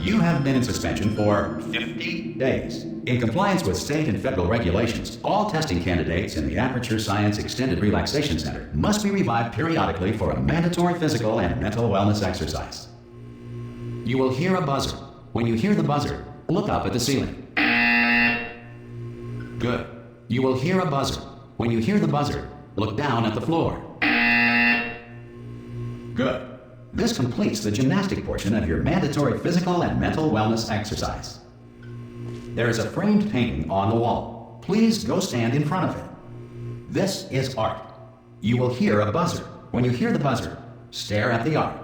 You have been in suspension for 50 days. In compliance with state and federal regulations, all testing candidates in the Aperture Science Extended Relaxation Center must be revived periodically for a mandatory physical and mental wellness exercise. You will hear a buzzer. When you hear the buzzer, look up at the ceiling. Good. You will hear a buzzer. When you hear the buzzer, look down at the floor. Good. This completes the gymnastic portion of your mandatory physical and mental wellness exercise. There is a framed painting on the wall. Please go stand in front of it. This is art. You will hear a buzzer. When you hear the buzzer, stare at the art.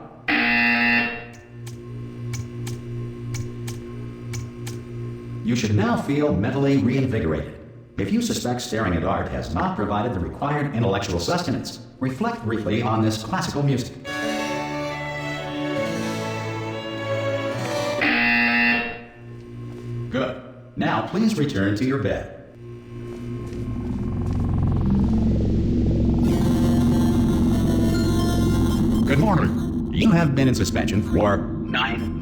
You should now feel mentally reinvigorated. If you suspect staring at art has not provided the required intellectual sustenance, reflect briefly on this classical music. Good. Now please return to your bed. Good morning. You have been in suspension for 9.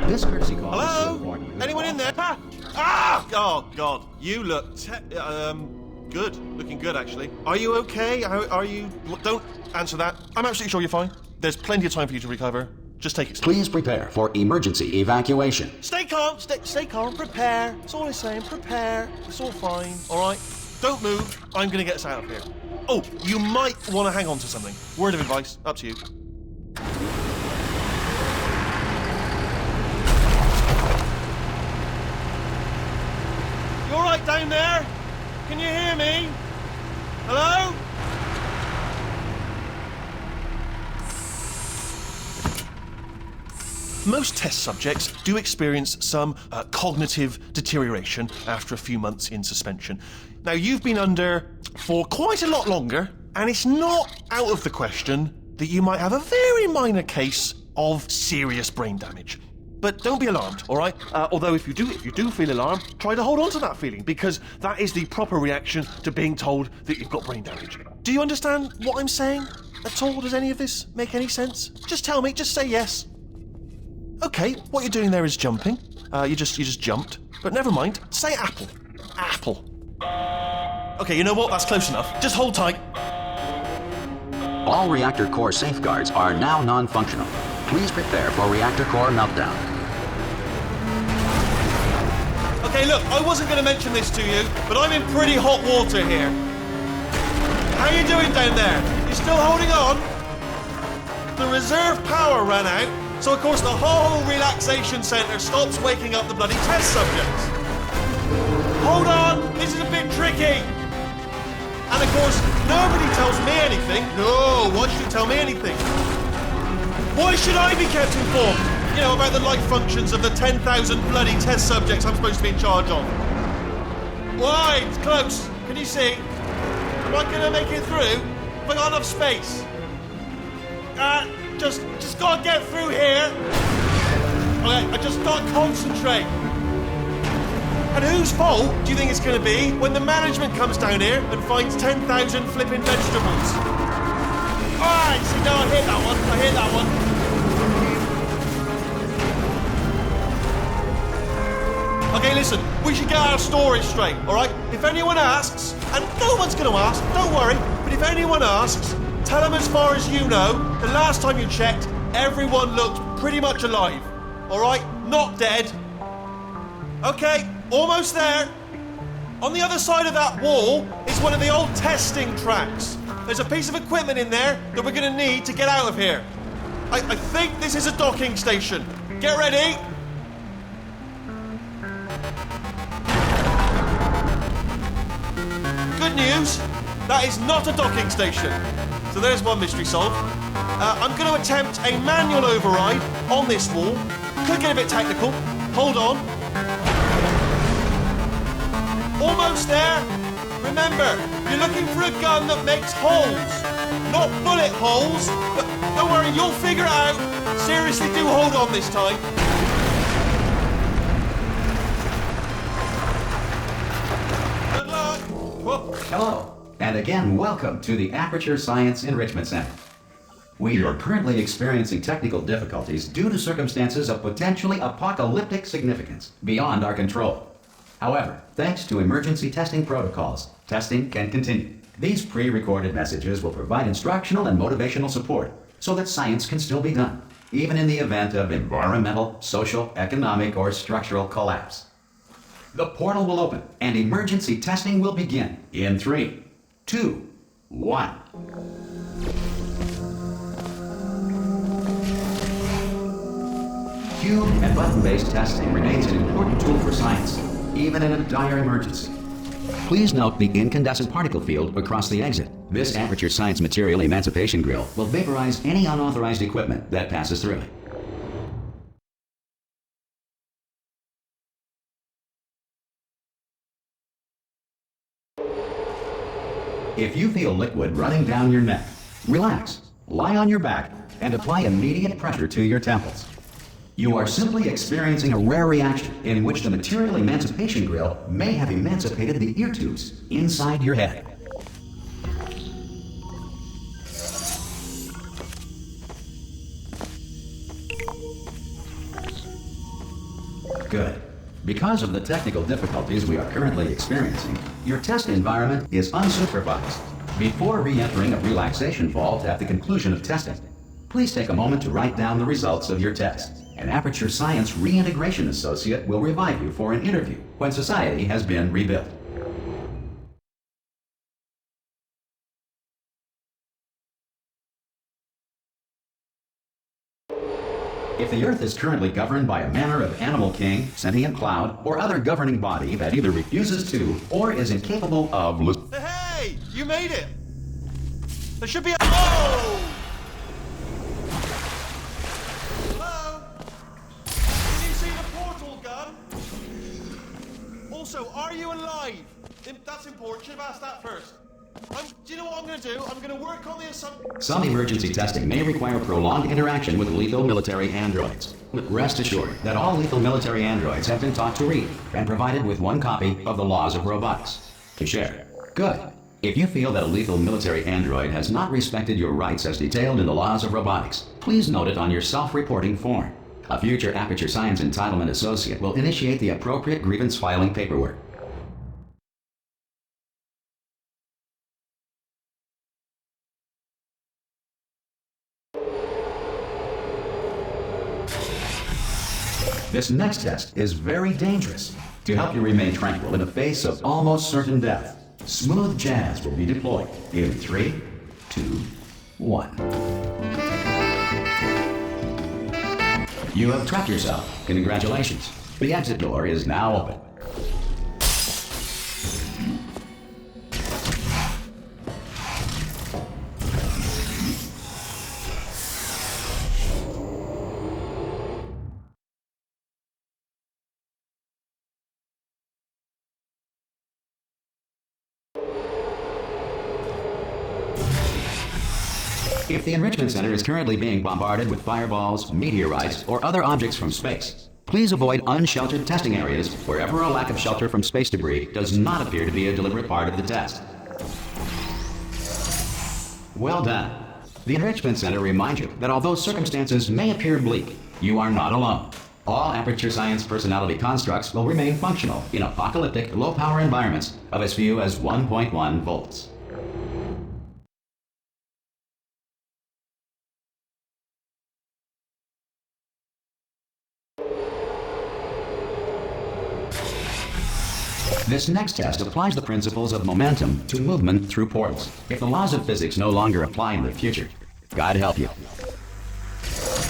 This courtesy call is to Hello? inform you. Anyone in there? Ah! Ah! Oh, God. You look good. Looking good, actually. Are you okay? Are you... Don't answer that. I'm absolutely sure you're fine. There's plenty of time for you to recover. Just take it slow. Please prepare for emergency evacuation. Stay calm. Stay calm. Prepare. That's all I'm saying. Prepare. It's all fine. All right? Don't move. I'm going to get us out of here. Oh, you might want to hang on to something. Word of advice. Up to you. You all right down there? Can you hear me? Hello? Most test subjects do experience some cognitive deterioration after a few months in suspension. Now, you've been under for quite a lot longer, and it's not out of the question that you might have a very minor case of serious brain damage. But don't be alarmed, all right? Although if you do feel alarmed, try to hold on to that feeling, because that is the proper reaction to being told that you've got brain damage. Do you understand what I'm saying at all? Does any of this make any sense? Just tell me, just say yes. Okay, what you're doing there is jumping. You just jumped. But never mind. Say apple. Apple. Okay, you know what? That's close enough. Just hold tight. All reactor core safeguards are now non-functional. Please prepare for reactor core meltdown. Okay, look, I wasn't going to mention this to you, but I'm in pretty hot water here. How you doing down there? You still holding on? The reserve power ran out. So, of course, the whole relaxation centre stops waking up the bloody test subjects. Hold on, this is a bit tricky. And, of course, nobody tells me anything. No, why should you tell me anything? Why should I be kept informed? You know, about the life functions of the 10,000 bloody test subjects I'm supposed to be in charge of. Why? It's close. Can you see? Am I going to make it through? Have I got enough space? Just gotta get through here. Okay, I just gotta concentrate. And whose fault do you think it's gonna be when the management comes down here and finds 10,000 flipping vegetables? Alright, see, now I hit that one. Okay, listen, we should get our story straight, alright? If anyone asks, and no one's gonna ask, don't worry, but if anyone asks, tell them as far as you know, the last time you checked, everyone looked pretty much alive. All right? Not dead. Okay, almost there. On the other side of that wall is one of the old testing tracks. There's a piece of equipment in there that we're going to need to get out of here. I think this is a docking station. Get ready. Good news, that is not a docking station. So there's one mystery solved. I'm going to attempt a manual override on this wall. Could get a bit technical. Hold on. Almost there. Remember, you're looking for a gun that makes holes. Not bullet holes. But don't worry, you'll figure it out. Seriously, do hold on this time. Good luck. Whoa. Hello, and again, welcome to the Aperture Science Enrichment Center. We are currently experiencing technical difficulties due to circumstances of potentially apocalyptic significance beyond our control. However, thanks to emergency testing protocols, testing can continue. These pre-recorded messages will provide instructional and motivational support so that science can still be done, even in the event of environmental, social, economic, or structural collapse. The portal will open and emergency testing will begin in 3, 2, 1. Cube and button-based testing remains an important tool for science, even in a dire emergency. Please note the incandescent particle field across the exit. This aperture science material emancipation grill will vaporize any unauthorized equipment that passes through it. If you feel liquid running down your neck, relax, lie on your back, and apply immediate pressure to your temples. You are simply experiencing a rare reaction in which the material emancipation grill may have emancipated the ear tubes inside your head. Good. Because of the technical difficulties we are currently experiencing, your test environment is unsupervised. Before re-entering a relaxation vault at the conclusion of testing, please take a moment to write down the results of your test. An Aperture Science Reintegration Associate will revive you for an interview when society has been rebuilt. If the Earth is currently governed by a manner of animal king, sentient cloud, or other governing body that either refuses to or is incapable of... Hey! You made it! There should be a... Oh! Hello? Can you see the portal gun? Also, are you alive? That's important. Should have asked that first. Do you know what I'm going to do? I'm going to work on the assumption... Some emergency testing may require prolonged interaction with lethal military androids. Rest assured that all lethal military androids have been taught to read and provided with one copy of the Laws of Robotics to share. Good. If you feel that a lethal military android has not respected your rights as detailed in the Laws of Robotics, please note it on your self-reporting form. A future Aperture Science Entitlement Associate will initiate the appropriate grievance filing paperwork. This next test is very dangerous. To help you remain tranquil in the face of almost certain death, smooth jazz will be deployed in 3, 2, 1. You have trapped yourself. Congratulations. The exit door is now open. If the Enrichment Center is currently being bombarded with fireballs, meteorites, or other objects from space, please avoid unsheltered testing areas wherever a lack of shelter from space debris does not appear to be a deliberate part of the test. Well done. The Enrichment Center reminds you that although circumstances may appear bleak, you are not alone. All Aperture Science personality constructs will remain functional in apocalyptic, low-power environments of as few as 1.1 volts. This next test applies the principles of momentum to movement through portals. If the laws of physics no longer apply in the future, God help you.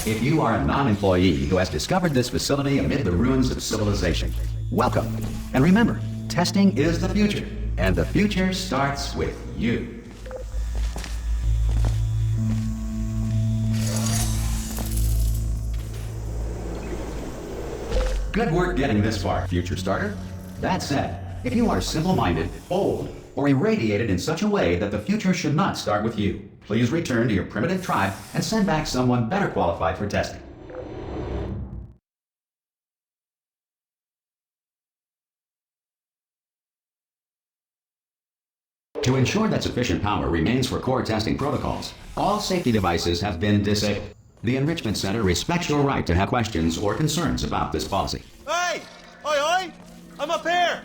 If you are a non-employee who has discovered this facility amid the ruins of civilization, welcome. And remember, testing is the future, and the future starts with you. Good work getting this far, future starter. That said, if you are simple-minded, old, or irradiated in such a way that the future should not start with you, please return to your primitive tribe and send back someone better qualified for testing. To ensure that sufficient power remains for core testing protocols, all safety devices have been disabled. The Enrichment Center respects your right to have questions or concerns about this policy. Hey! Oi, oi! I'm up here!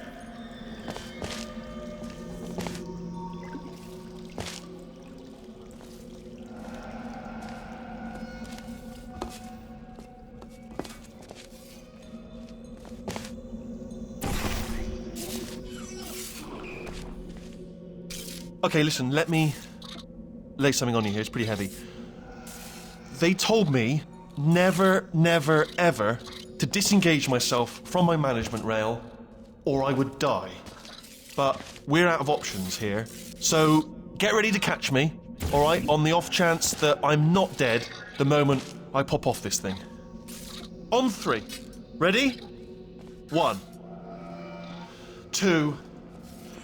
Okay, listen, let me lay something on you here. It's pretty heavy. They told me never, never, ever to disengage myself from my management rail or I would die. But we're out of options here. So get ready to catch me, all right, on the off chance that I'm not dead the moment I pop off this thing. On 3. Ready? 1, 2,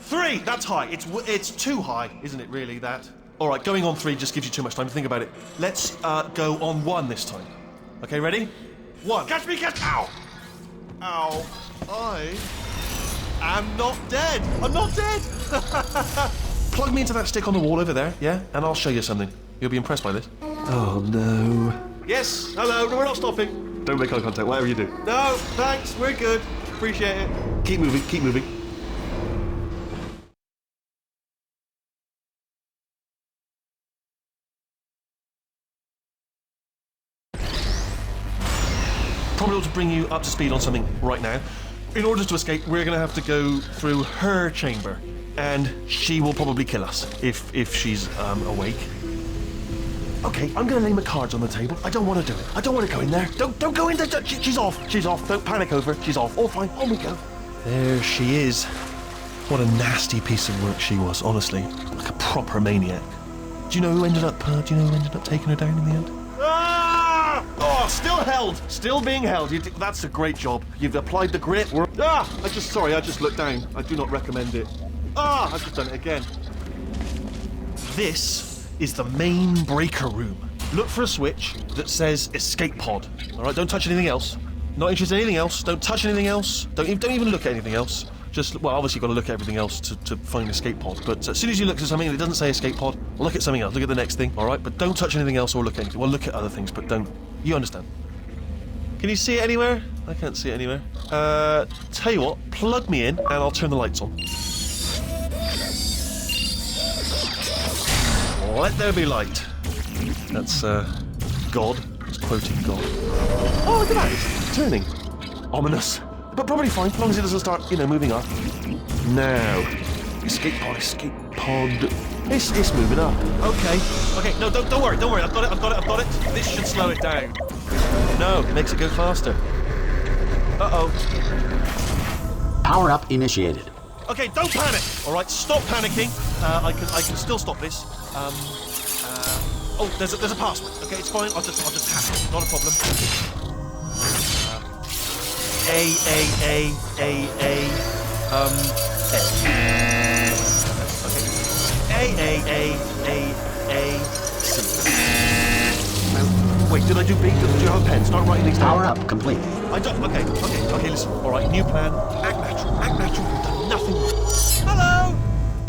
3! That's high. It's too high, isn't it, really, that? All right, going on 3 just gives you too much time to think about it. Let's go on 1 this time. Okay, ready? 1. Catch me, catch... Ow! Ow. I am not dead. I'm not dead! Plug me into that stick on the wall over there, yeah? And I'll show you something. You'll be impressed by this. Oh, no. Yes, hello. No, we're not stopping. Don't make eye contact, whatever you do. No, thanks. We're good. Appreciate it. Keep moving, keep moving. Probably ought to bring you up to speed on something right now. In order to escape, we're going to have to go through her chamber, and she will probably kill us if she's awake. Okay, I'm going to lay my cards on the table. I don't want to do it. I don't want to go in there. Don't go in there. She's off. She's off. Don't panic over. She's off. All fine. On we go. There she is. What a nasty piece of work she was. Honestly, like a proper maniac. Do you know who ended up taking her down in the end? Oh, still held. Still being held. That's a great job. You've applied the grit. I just looked down. I do not recommend it. I've just done it again. This is the main breaker room. Look for a switch that says escape pod. All right, don't touch anything else. Not interested in anything else. Don't touch anything else. Don't even look at anything else. Just, well, obviously you've got to look at everything else to find escape pod. But as soon as you look at something and it doesn't say escape pod, look at something else. Look at the next thing, all right? But don't touch anything else or look at anything. Well, look at other things, but don't. You understand? Can you see it anywhere? I can't see it anywhere. Tell you what, plug me in and I'll turn the lights on. Let there be light. That's, God. It's quoting God. Oh, look at that. It's turning. Ominous. But probably fine, as long as it doesn't start, moving up. Now. Escape pod. It's moving up. Okay, no, don't worry. I've got it. This should slow it down. No, it makes it go faster. Uh-oh. Power up initiated. Okay, don't panic. All right, stop panicking. I can still stop this. Oh, there's a password. Okay, it's fine. I'll just hack it. Not a problem. Wait, did I do big? Do you have a pen? Start writing these down. Power up complete. I don't. Okay, listen. All right, new plan. Act natural. You've done nothing wrong. Hello!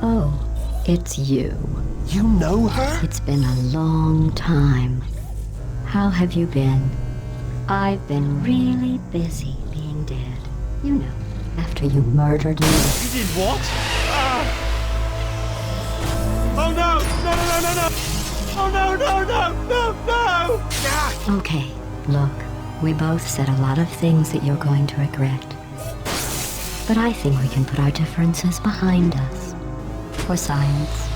Oh, it's you. You know her? It's been a long time. How have you been? I've been really busy being dead. You know, after you murdered me. You did what? Oh no! No! Oh no! Ah! Okay, look, we both said a lot of things that you're going to regret. But I think we can put our differences behind us. For science,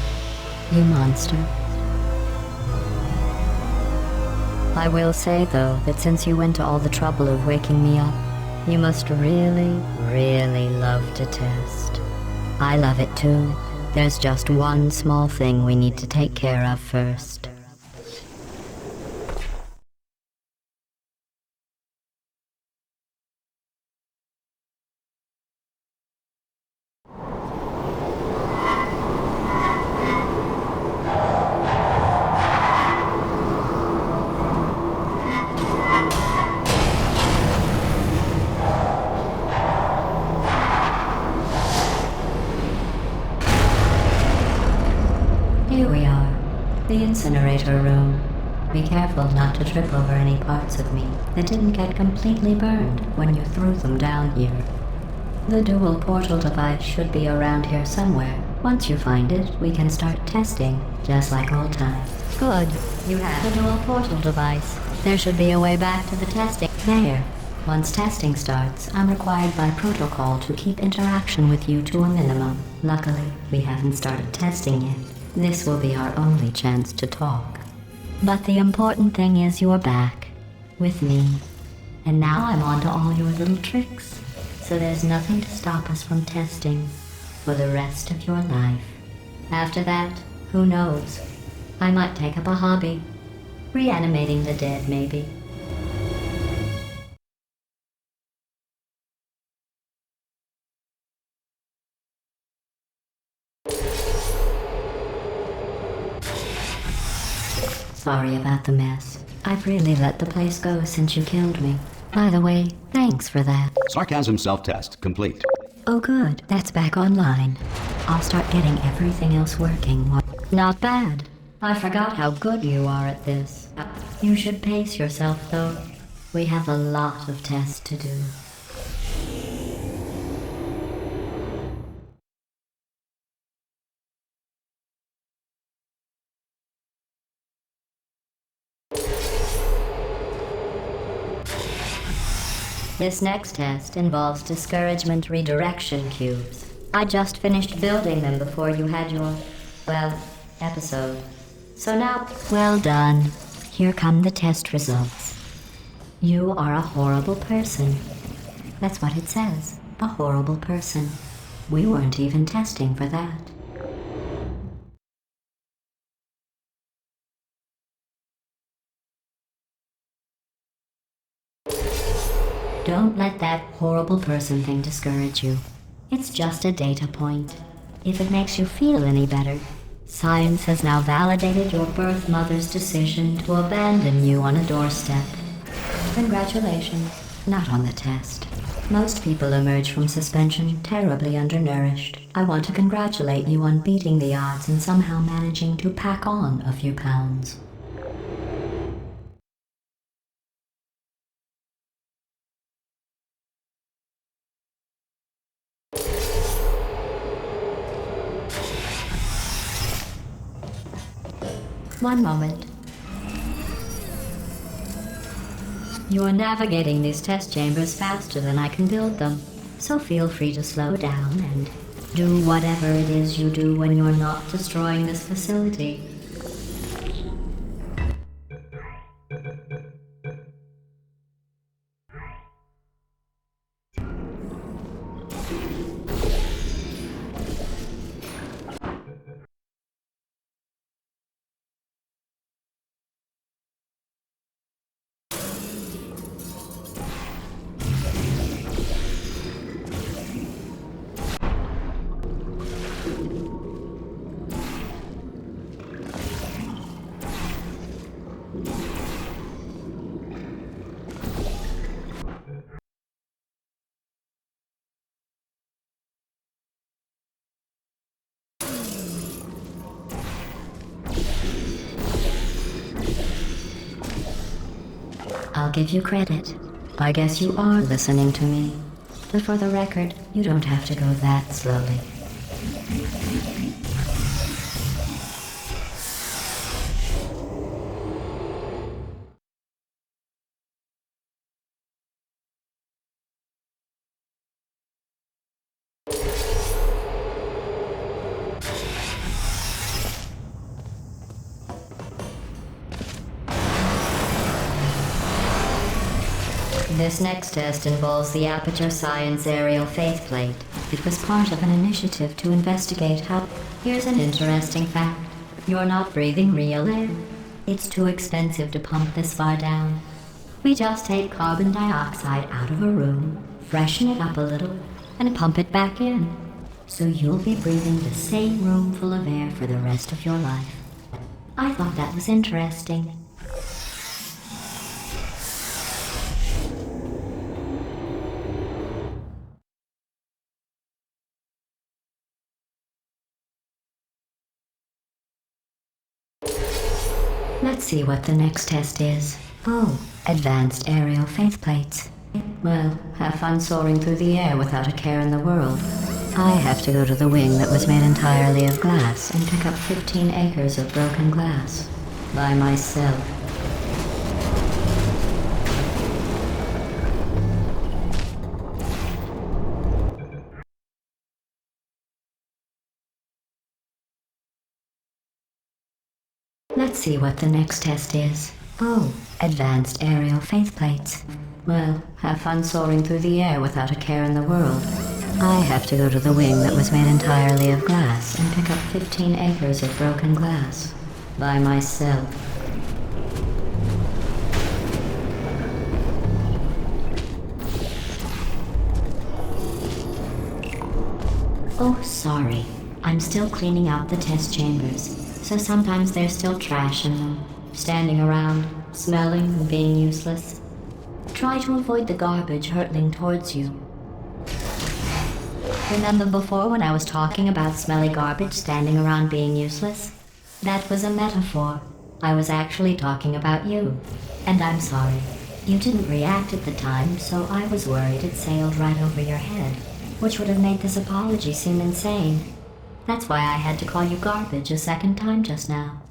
you monster. I will say, though, that since you went to all the trouble of waking me up, you must really, really love to test. I love it too. There's just one small thing we need to take care of first. Here we are, the incinerator room. Be careful not to trip over any parts of me that didn't get completely burned when you threw them down here. The dual portal device should be around here somewhere. Once you find it, we can start testing, just like old times. Good. You have the dual portal device. There should be a way back to the testing. There. Once testing starts, I'm required by protocol to keep interaction with you to a minimum. Luckily, we haven't started testing yet. This will be our only chance to talk. But the important thing is you're back. With me. And now I'm on to all your little tricks. So there's nothing to stop us from testing for the rest of your life. After that, who knows? I might take up a hobby. Reanimating the dead, maybe. Sorry about the mess. I've really let the place go since you killed me. By the way, thanks for that. Sarcasm self-test complete. Oh good, that's back online. I'll start getting everything else working. Not bad. I forgot how good you are at this. You should pace yourself though. We have a lot of tests to do. This next test involves discouragement redirection cubes. I just finished building them before you had your, well, episode. So now, well done. Here come the test results. You are a horrible person. That's what it says. A horrible person. We weren't even testing for that. Don't let that horrible person thing discourage you. It's just a data point. If it makes you feel any better, science has now validated your birth mother's decision to abandon you on a doorstep. Congratulations. Not on the test. Most people emerge from suspension terribly undernourished. I want to congratulate you on beating the odds and somehow managing to pack on a few pounds. One moment. You are navigating these test chambers faster than I can build them, so feel free to slow down and do whatever it is you do when you're not destroying this facility. I'll give you credit. I guess you are listening to me. But for the record, you don't have to go that slowly. This next test involves the Aperture Science Aerial Faceplate. It was part of an initiative to investigate how... Here's an interesting fact. You're not breathing real air. It's too expensive to pump this far down. We just take carbon dioxide out of a room, freshen it up a little, and pump it back in. So you'll be breathing the same room full of air for the rest of your life. I thought that was interesting. Let's see what the next test is. Oh, advanced aerial faith plates. Well, have fun soaring through the air without a care in the world. I have to go to the wing that was made entirely of glass and pick up 15 acres of broken glass. By myself. Let's see what the next test is. Oh, advanced aerial faith plates. Well, have fun soaring through the air without a care in the world. I have to go to the wing that was made entirely of glass and pick up 15 acres of broken glass. By myself. Oh, sorry. I'm still cleaning out the test chambers, so sometimes there's still trash in them, standing around, smelling and being useless. Try to avoid the garbage hurtling towards you. Remember before when I was talking about smelly garbage standing around being useless? That was a metaphor. I was actually talking about you. And I'm sorry. You didn't react at the time, so I was worried it sailed right over your head, which would have made this apology seem insane. That's why I had to call you garbage a second time just now.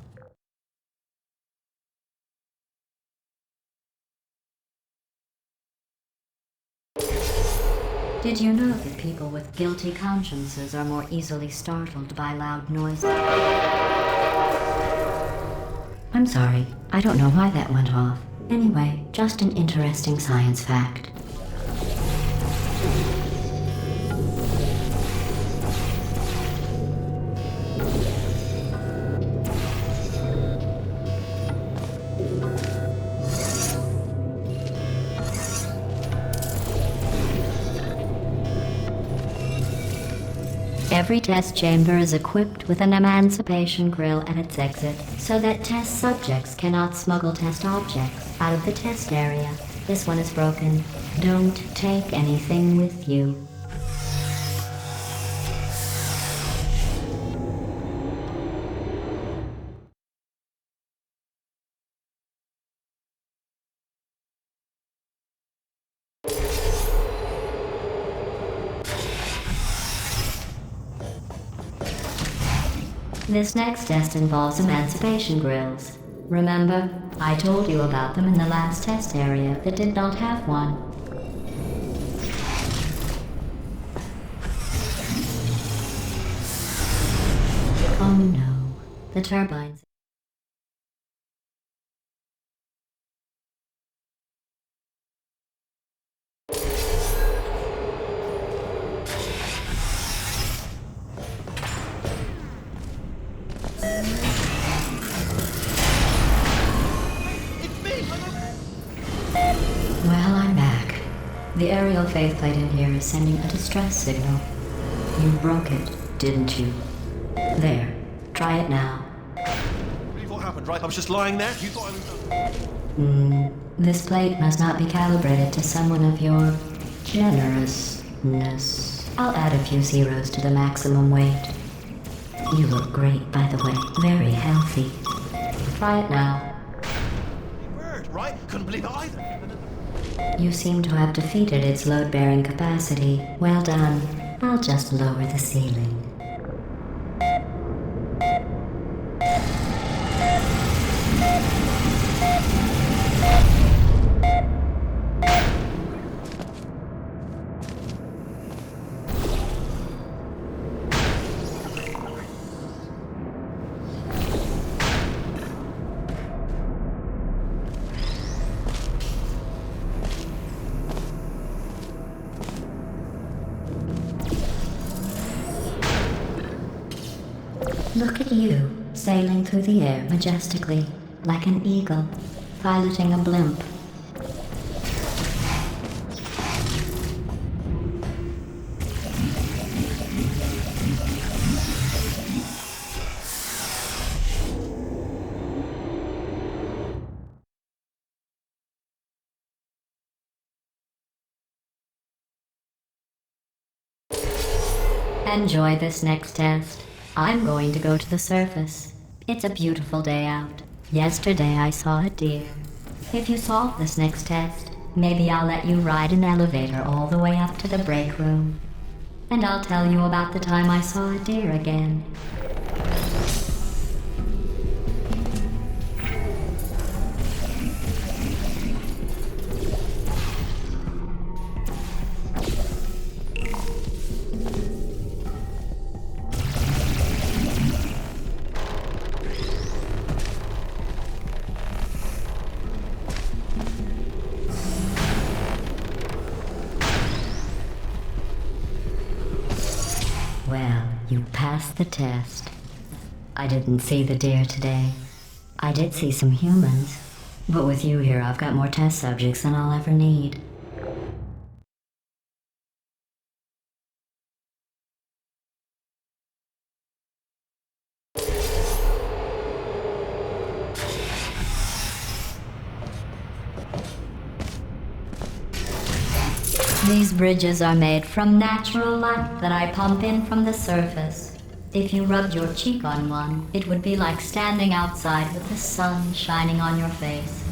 Did you know that people with guilty consciences are more easily startled by loud noises? I'm sorry, I don't know why that went off. Anyway, just an interesting science fact. Every test chamber is equipped with an emancipation grill at its exit, so that test subjects cannot smuggle test objects out of the test area. This one is broken. Don't take anything with you. This next test involves emancipation grills. Remember, I told you about them in the last test area that did not have one. Oh no, the turbines. Well, I'm back. The aerial faith plate in here is sending a distress signal. You broke it, didn't you? There. Try it now. Believe what happened, right? I was just lying there. You thought I was... This plate must not be calibrated to someone of your generousness. I'll add a few zeros to the maximum weight. You look great, by the way. Very healthy. Try it now. Bird, right? Couldn't believe it either. You seem to have defeated its load-bearing capacity. Well done. I'll just lower the ceiling. Look at you, sailing through the air majestically, like an eagle, piloting a blimp. Enjoy this next test. I'm going to go to the surface. It's a beautiful day out. Yesterday I saw a deer. If you solve this next test, maybe I'll let you ride an elevator all the way up to the break room. And I'll tell you about the time I saw a deer again. Well, you passed the test. I didn't see the deer today. I did see some humans, but with you here I've got more test subjects than I'll ever need. These bridges are made from natural light that I pump in from the surface. If you rubbed your cheek on one, it would be like standing outside with the sun shining on your face.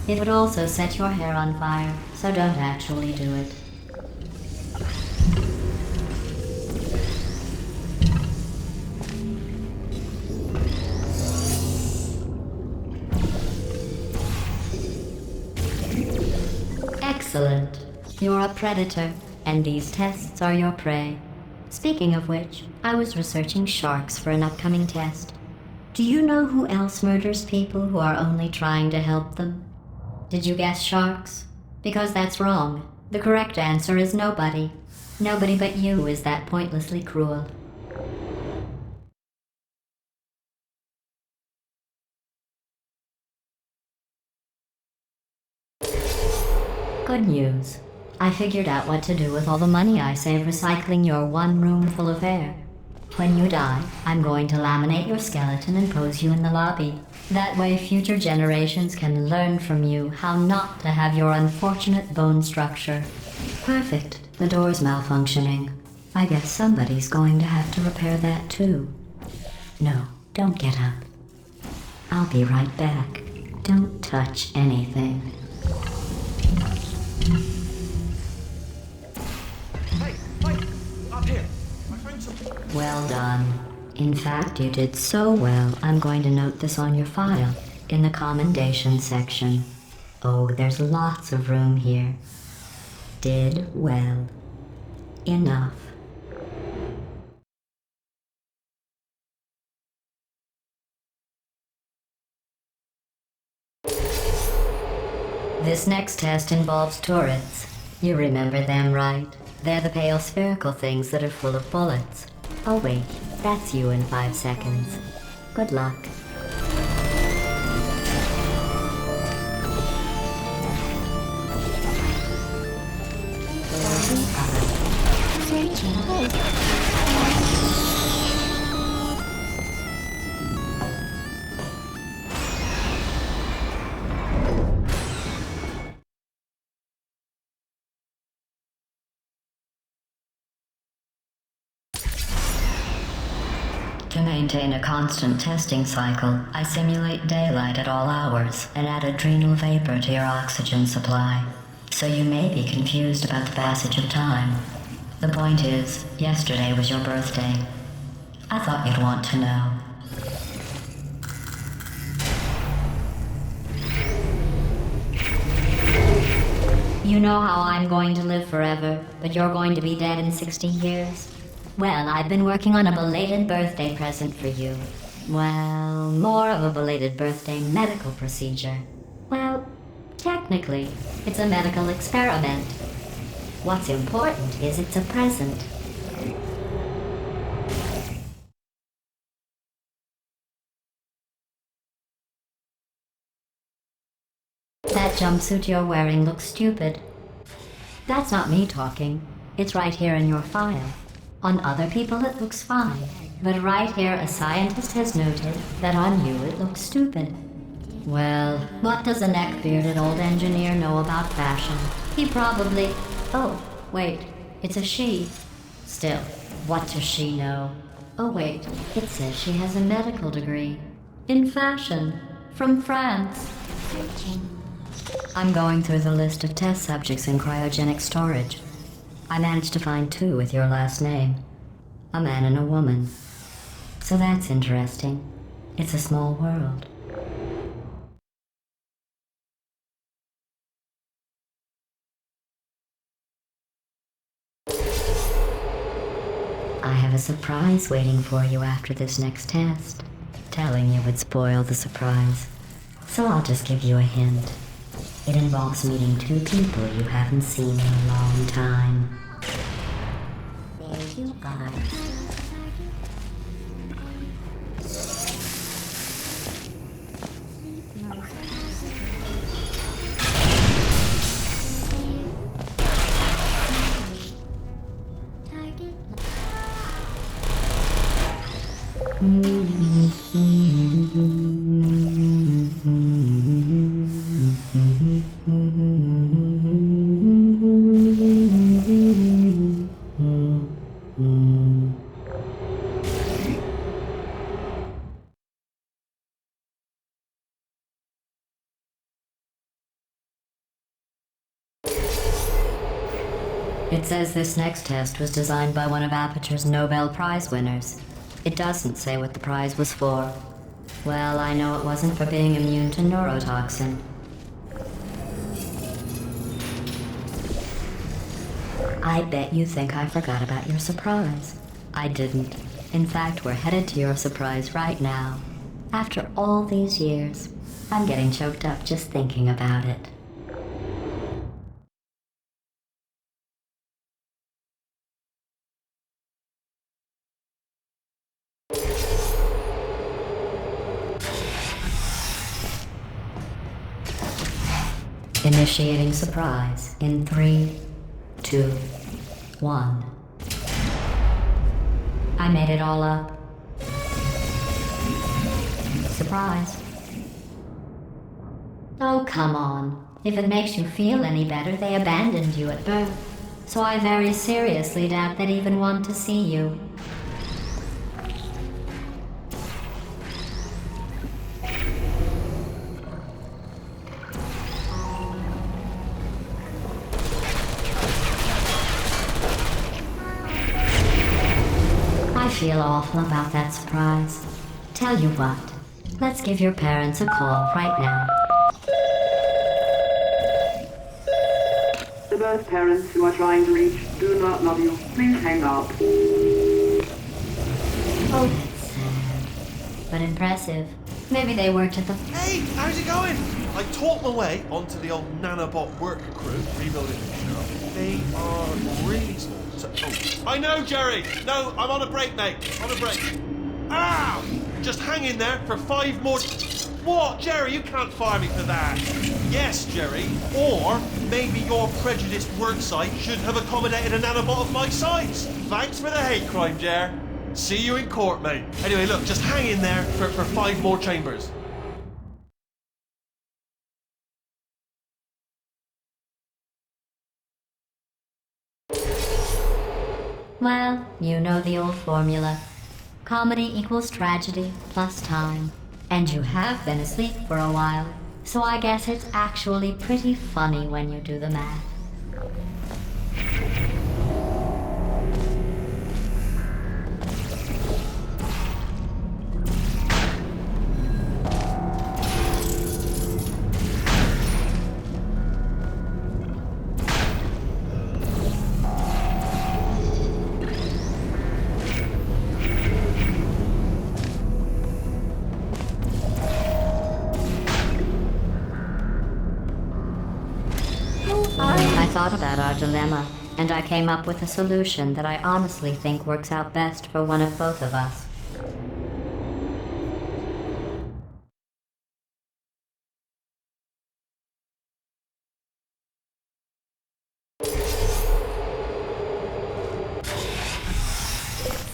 It would also set your hair on fire, so don't actually do it. Excellent. You're a predator, and these tests are your prey. Speaking of which, I was researching sharks for an upcoming test. Do you know who else murders people who are only trying to help them? Did you guess sharks? Because that's wrong. The correct answer is nobody. Nobody but you is that pointlessly cruel. Good news. I figured out what to do with all the money I save recycling your one room full of hair. When you die, I'm going to laminate your skeleton and pose you in the lobby. That way future generations can learn from you how not to have your unfortunate bone structure. Perfect. The door's malfunctioning. I guess somebody's going to have to repair that too. No, don't get up. I'll be right back. Don't touch anything. Hey, wait! Up here! My friend's... Well done. In fact, you did so well, I'm going to note this on your file, in the commendation section. Oh, there's lots of room here. Did well. Enough. This next test involves turrets. You remember them, right? They're the pale spherical things that are full of bullets. Oh wait, that's you in 5 seconds. Good luck. To maintain a constant testing cycle, I simulate daylight at all hours and add adrenal vapor to your oxygen supply. So you may be confused about the passage of time. The point is, yesterday was your birthday. I thought you'd want to know. You know how I'm going to live forever, but you're going to be dead in 60 years? Well, I've been working on a belated birthday present for you. Well, more of a belated birthday medical procedure. Well, technically, it's a medical experiment. What's important is it's a present. That jumpsuit you're wearing looks stupid. That's not me talking. It's right here in your file. On other people it looks fine, but right here a scientist has noted that on you it looks stupid. Well, what does a neck-bearded old engineer know about fashion? He probably... Oh, wait, it's a she. Still, what does she know? Oh wait, it says she has a medical degree. In fashion. from France. I'm going through the list of test subjects in cryogenic storage. I managed to find 2 with your last name. A man and a woman. So that's interesting. It's a small world. I have a surprise waiting for you after this next test. Telling you would spoil the surprise. So I'll just give you a hint. It involves meeting 2 people you haven't seen in a long time. There you go. It says this next test was designed by one of Aperture's Nobel Prize winners. It doesn't say what the prize was for. Well, I know it wasn't for being immune to neurotoxin. I bet you think I forgot about your surprise. I didn't. In fact, we're headed to your surprise right now. After all these years, I'm getting choked up just thinking about it. Initiating surprise in 3, 2, 1. I made it all up. Surprise. Oh, come on. If it makes you feel any better, they abandoned you at birth. So I very seriously doubt they'd even want to see you. I feel awful about that surprise. Tell you what, let's give your parents a call right now. The birth parents you are trying to reach do not love you. Please hang up. Oh, that's sad. But impressive. Maybe they worked at the... Hey, how's it going? I talked my way onto the old nanobot work crew rebuilding the show. They are really small. I know, Jerry! No, I'm on a break, mate. On a break. Ow! Just hang in there for 5 more... What? Jerry, you can't fire me for that. Yes, Jerry. Or maybe your prejudiced worksite should have accommodated a nanobot of my size. Thanks for the hate crime, Jer. See you in court, mate. Anyway, look, just hang in there for 5 more chambers. Well, you know the old formula. Comedy equals tragedy plus time. And you have been asleep for a while, so I guess it's actually pretty funny when you do the math. I thought about our dilemma, and I came up with a solution that I honestly think works out best for one of both of us.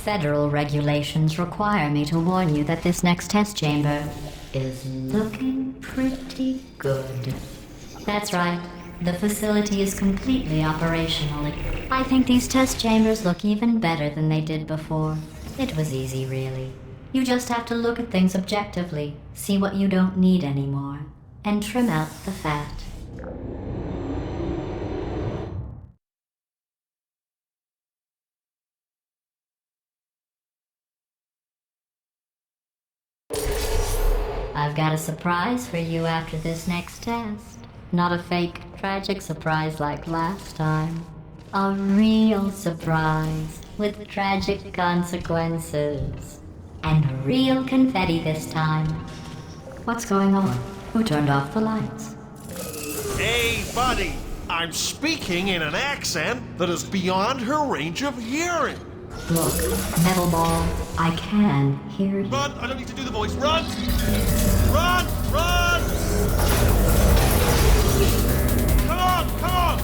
Federal regulations require me to warn you that this next test chamber is looking pretty good. That's right. The facility is completely operational. I think these test chambers look even better than they did before. It was easy, really. You just have to look at things objectively, see what you don't need anymore, and trim out the fat. I've got a surprise for you after this next test. Not a fake, tragic surprise like last time. A real surprise with tragic consequences. And real confetti this time. What's going on? Who turned off the lights? Hey, buddy! I'm speaking in an accent that is beyond her range of hearing. Look, Metal Ball, I can hear you. Run! I don't need to do the voice. Run! Run! Run! Come on! Come on!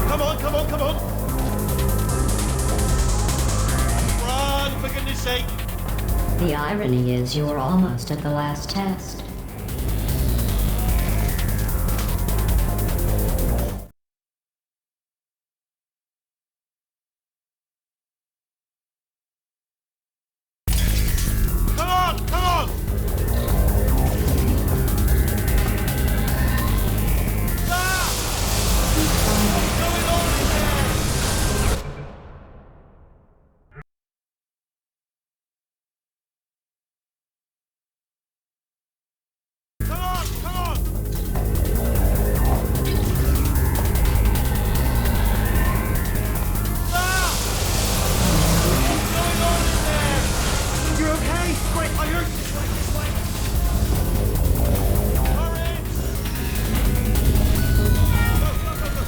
Come on! Come on! Come on! Run, for goodness sake! The irony is you were almost at the last test. Come on! Come on! Ah! What's going on in there? Come on! Come on! Ah! What's going on in there? You're okay? Great, I heard you. This way. Hurry! Go, go, go, go.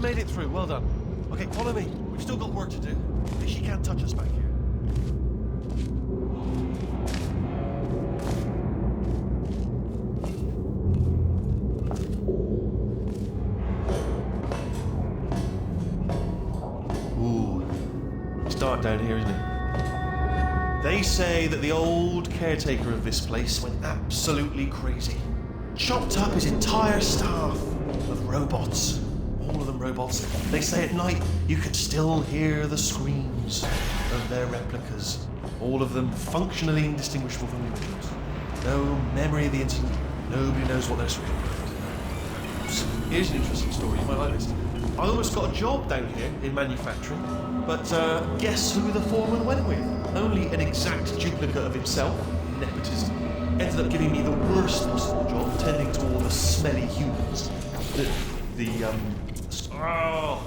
Made it through, well done. Okay, follow me. We've still got work to do. She can't touch us back here. Ooh, it's dark down here, isn't it? They say that the old caretaker of this place went absolutely crazy. Chopped up his entire staff of robots. All of them robots. They say at night you can still hear the screams of their replicas. All of them functionally indistinguishable from the originals. No memory of the incident. Nobody knows what they're screaming about. So here's an interesting story. You might like this. I almost got a job down here in manufacturing, but guess who the foreman went with? Only an exact duplicate of himself. Nepotism. Ended up giving me the worst possible job, tending to all the smelly humans. Oh,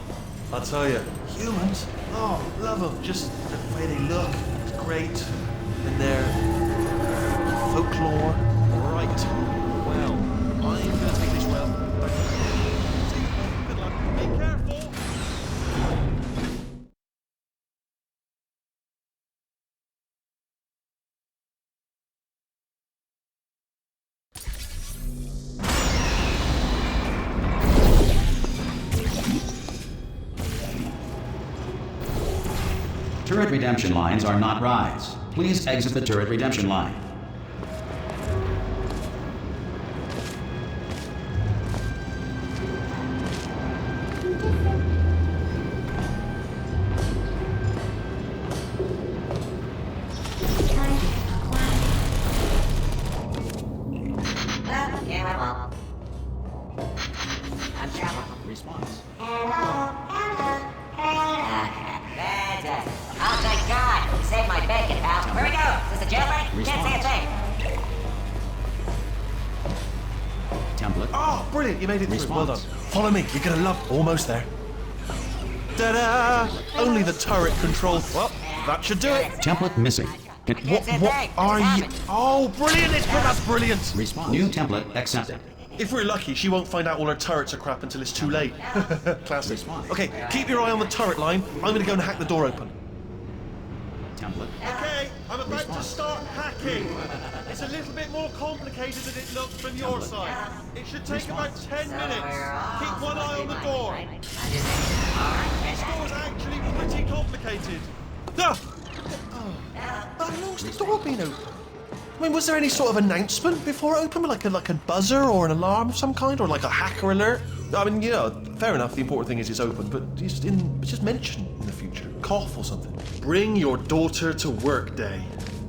I'll tell you, humans, oh, love them. Just the way they look, it's great. And their folklore, right. Well, I'm going to take this route. Good luck. Be careful. Turret redemption lines are not rides. Please exit the turret redemption line. Response. Oh, thank God! You saved my bacon, pal. Where we go? Is this a jailbreak? Can't say a thing. Template. Oh, brilliant, you made it through. Well done. Response. Follow me, you're gonna love. Almost there. Ta-da! Only the turret control. Well, that should do it. Template missing. What are you? Oh, brilliant! That's brilliant. Response. New template accepted. If we're lucky, she won't find out all her turrets are crap until it's too late. Classic. Okay, keep your eye on the turret line. I'm gonna go and hack the door open. Template. Okay, I'm about to start hacking. It's a little bit more complicated than it looks from your side. It should take about 10 minutes. Keep one eye on the door. This door's actually pretty complicated. Ah! How long's the door been open? I mean, was there any sort of announcement before it opened, like a buzzer or an alarm of some kind, or like a hacker alert? I mean, fair enough. The important thing is it's open, but just mention in the future, cough or something. Bring your daughter to work day.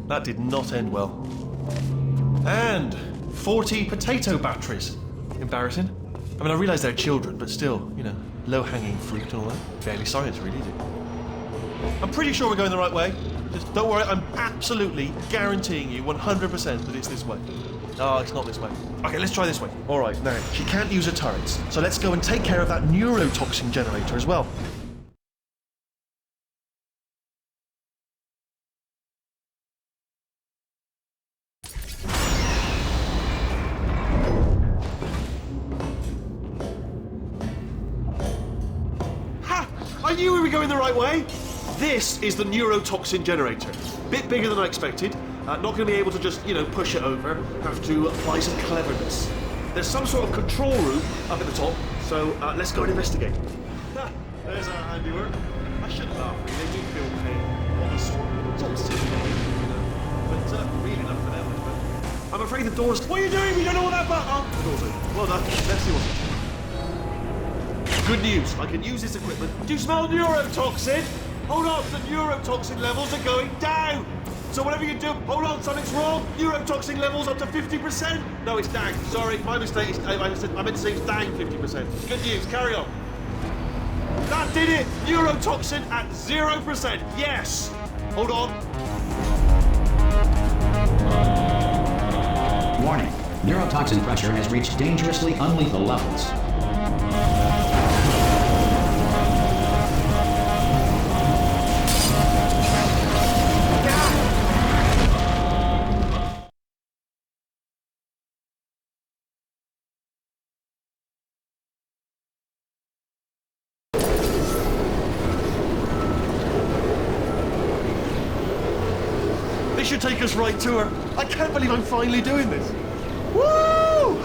That did not end well. And 40 potato batteries. Embarrassing. I mean, I realise they're children, but still, low-hanging fruit and all that. Barely science, really, is it? I'm pretty sure we're going the right way. Just don't worry, I'm absolutely guaranteeing you 100% that it's this way. No, it's not this way. Okay, let's try this way. All right, now, she can't use her turrets, so let's go and take care of that neurotoxin generator as well. Ha! I knew we were going the right way! This is the neurotoxin generator. Bit bigger than I expected. Not going to be able to just, push it over. Have to apply some cleverness. There's some sort of control room up at the top, so let's go and investigate. Ha, there's our handiwork. I shouldn't laugh, really. They do feel pain. It's all silly, but really not for them. But I'm afraid the door's... What are you doing? You don't know what that button... Oh, the door's open. Well done. Let's see what's... Good news. I can use this equipment. Do you smell neurotoxin? Hold on, the neurotoxin levels are going down. So whatever you do, hold on, something's wrong. Neurotoxin levels up to 50%. No, it's down. Sorry, my mistake. I meant to say it's down 50%. Good news, carry on. That did it. Neurotoxin at 0%. Yes. Hold on. Warning. Neurotoxin pressure has reached dangerously unlethal levels. This should take us right to her. I can't believe I'm finally doing this. Woo!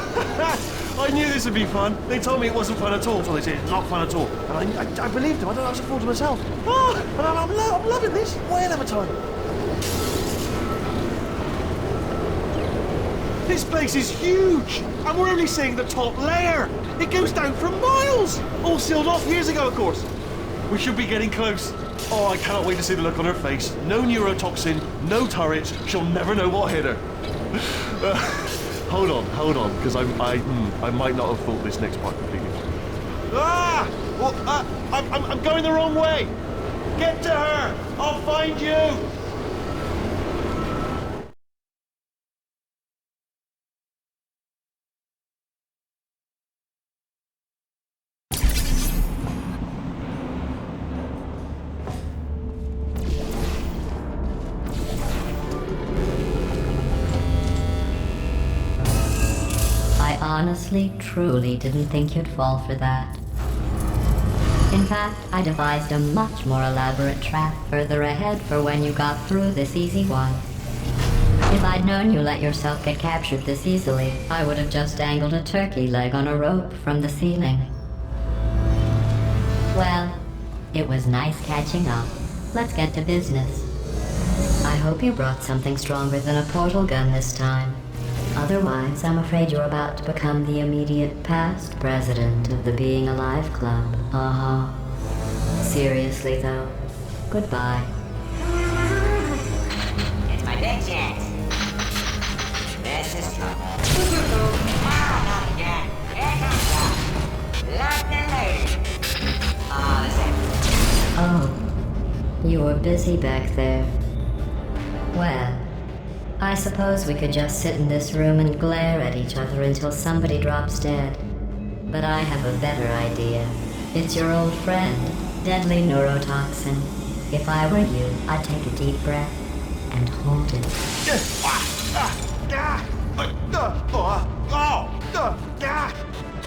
I knew this would be fun. They told me it wasn't fun at all, so they said it's not fun at all. And I believed them. I don't know, I was a fool to myself. Oh, and I'm loving this. Whale of a time. This place is huge, and we're only seeing the top layer. It goes down for miles. All sealed off years ago, of course. We should be getting close. Oh, I cannot wait to see the look on her face. No neurotoxin, no turrets. She'll never know what hit her. Hold on, because I might not have thought this next part completely. Ah! Well, I'm going the wrong way. Get to her. I'll find you. Honestly, truly didn't think you'd fall for that. In fact, I devised a much more elaborate trap further ahead for when you got through this easy one. If I'd known you let yourself get captured this easily, I would have just dangled a turkey leg on a rope from the ceiling. Well, it was nice catching up. Let's get to business. I hope you brought something stronger than a portal gun this time. Otherwise, I'm afraid you're about to become the immediate past president of the Being Alive Club. Seriously, though, goodbye. It's my big chance. This is trouble. Not again. Here comes that. Locked and loaded. Oh, you were busy back there. Well, I suppose we could just sit in this room and glare at each other until somebody drops dead. But I have a better idea. It's your old friend, deadly neurotoxin. If I were you, I'd take a deep breath and hold it.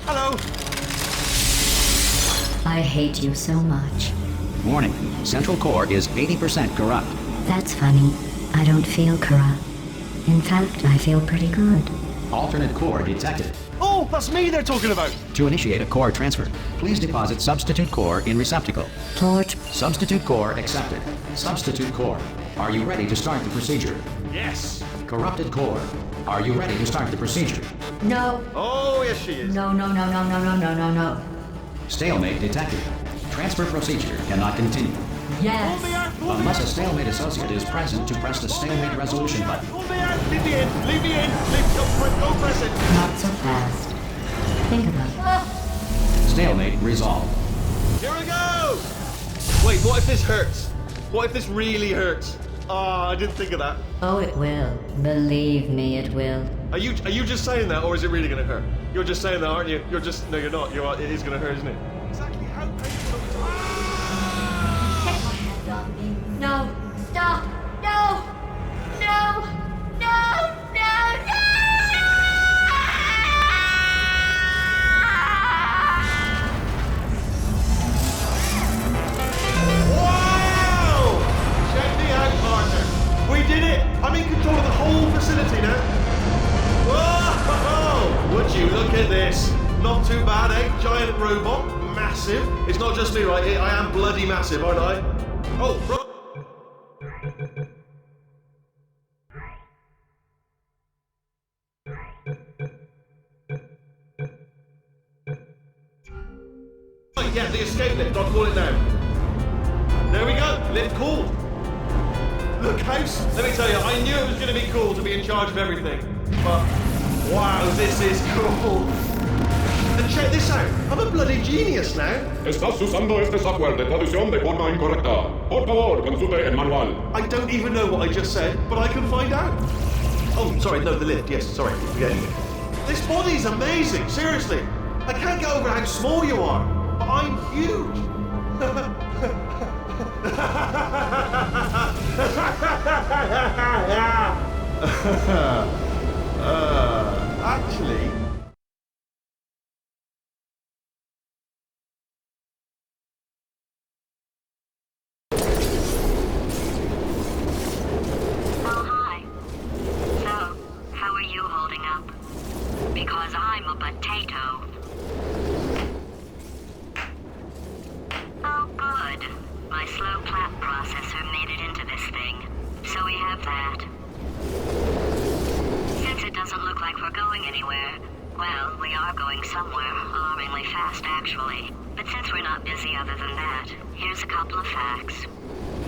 Hello. I hate you so much. Warning, central core is 80% corrupt. That's funny. I don't feel corrupt. In fact, I feel pretty good. Alternate core detected. Oh, that's me they're talking about. To initiate a core transfer, please deposit substitute core in receptacle. Torch. Substitute core accepted. Substitute core, are you ready to start the procedure? Yes. Corrupted core, are you ready to start the procedure? No. Oh, yes she is. No. No. Stalemate detected. Transfer procedure cannot continue. Yes. Unless a stalemate associate is present to press the stalemate resolution button. Leave me in. Leave me in. Go press it. Not so fast. Think about it. Stalemate resolved. Here we go. Wait, what if this hurts? What if this really hurts? Ah, I didn't think of that. Oh, it will. Believe me, it will. Are you just saying that, or is it really going to hurt? You're just saying that, aren't you? You're just no, you're not. It is going to hurt, isn't it? Exactly how painful are we talking? No. Stop. No. No. No. Wow! Check me out, partner. We did it. I'm in control of the whole facility now. Whoa! Would you look at this? Not too bad, eh? Giant robot, massive. It's not just me, right? I am bloody massive, aren't I? Oh, right, yeah, the escape lift. I'll call it now. There we go. Lift called. Look, House. Let me tell you, I knew it was going to be cool to be in charge of everything. But wow, this is cool. And check this out. I'm a bloody genius now. Estás usando este software de traducción de forma incorrecta. Por favor, consulte el manual. I don't even know what I just said, but I can find out. Oh, sorry, no, the lift. Yes, sorry, forgetting it. This body's amazing, seriously. I can't get over how small you are, but I'm huge. Actually... Oh, hi. So, how are you holding up? Because I'm a potato. Oh, good. My slow clap processor made it into this thing. So we have that. Since it doesn't look like we're going anywhere, well, we are going somewhere, alarmingly fast, actually. But since we're not busy other than that, here's a couple of facts.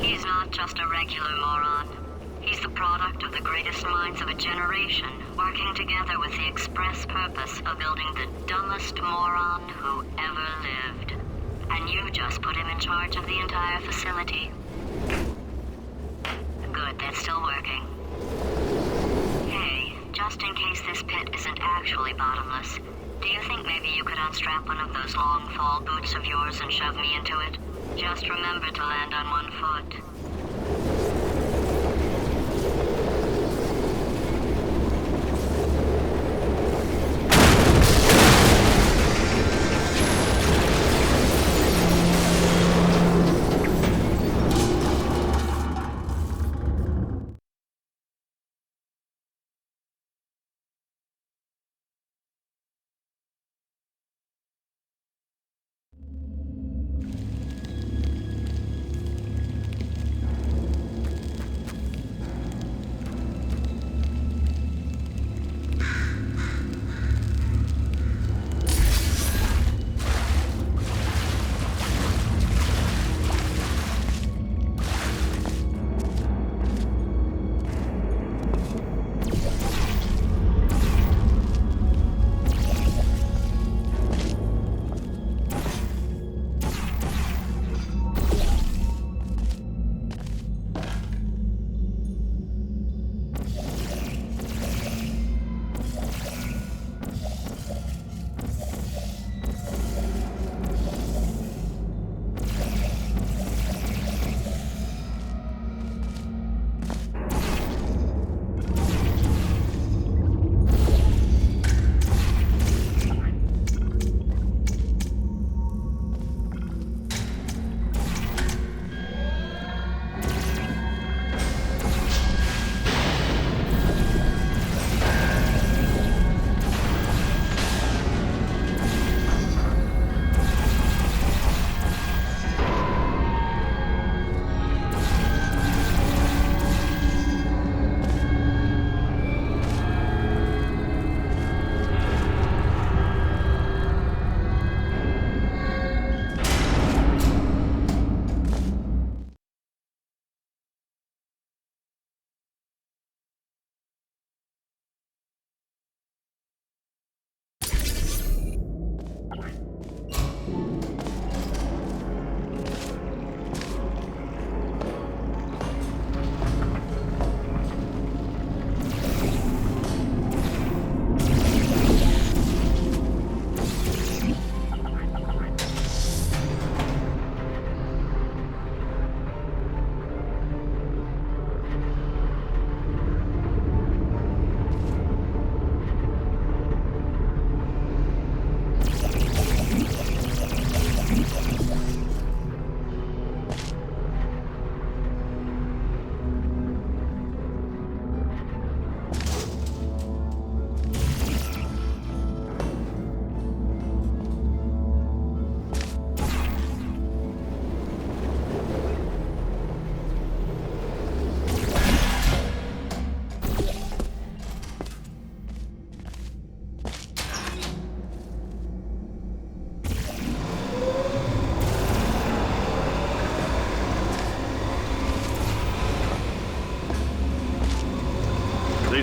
He's not just a regular moron. He's the product of the greatest minds of a generation, working together with the express purpose of building the dumbest moron who ever lived. And you just put him in charge of the entire facility. Good, that's still working. Hey, just in case this pit isn't actually bottomless, do you think maybe you could unstrap one of those long fall boots of yours and shove me into it? Just remember to land on one foot.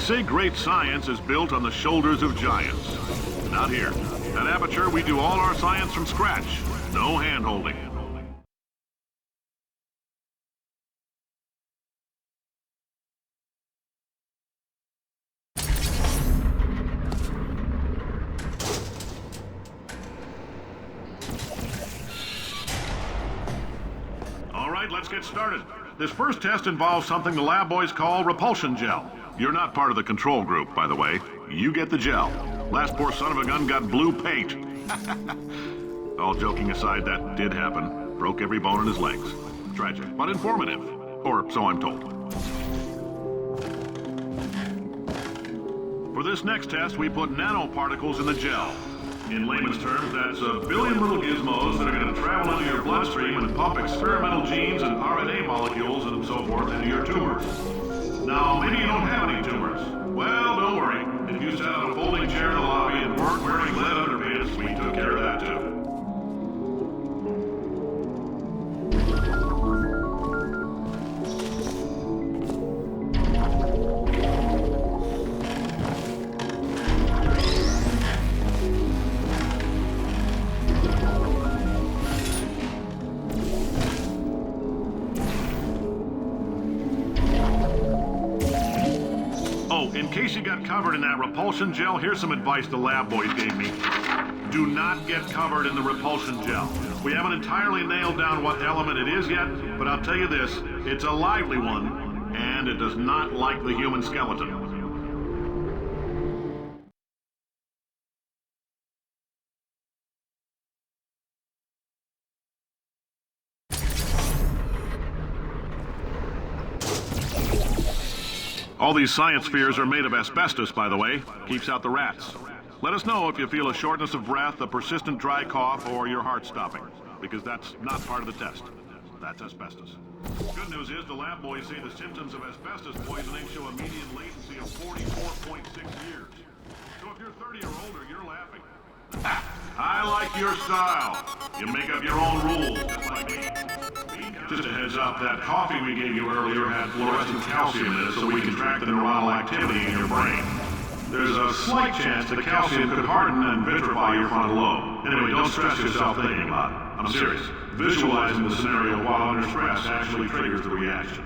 say great science is built on the shoulders of giants. Not here. At Aperture, we do all our science from scratch. No hand-holding. All right, let's get started. This first test involves something the lab boys call repulsion gel. You're not part of the control group, by the way. You get the gel. Last poor son of a gun got blue paint. All joking aside, that did happen. Broke every bone in his legs. Tragic, but informative. Or so I'm told. For this next test, we put nanoparticles in the gel. In layman's terms, that's a billion little gizmos that are going to travel into your bloodstream and pump experimental genes and RNA molecules and so forth into your tumors. Now, maybe you don't have any tumors. Well, don't worry. If you sat on a folding chair in the lobby and weren't wearing lead underpants, we took care of that too. In case you got covered in that repulsion gel, here's some advice the lab boys gave me. Do not get covered in the repulsion gel. We haven't entirely nailed down what element it is yet, but I'll tell you this, it's a lively one, and it does not like the human skeleton. All these science spheres are made of asbestos, by the way. Keeps out the rats. Let us know if you feel a shortness of breath, a persistent dry cough, or your heart stopping, because that's not part of the test. That's asbestos. Good news is the lab boys say the symptoms of asbestos poisoning show a median latency of 44.6 years. So if you're 30 or older, you're laughing. I like your style. You make up your own rules, just like me. Just a heads up, that coffee we gave you earlier had fluorescent calcium in it so we can track the neuronal activity in your brain. There's a slight chance the calcium could harden and vitrify your frontal lobe. Anyway, don't stress yourself thinking about it. I'm serious. Visualizing the scenario while under stress actually triggers the reaction.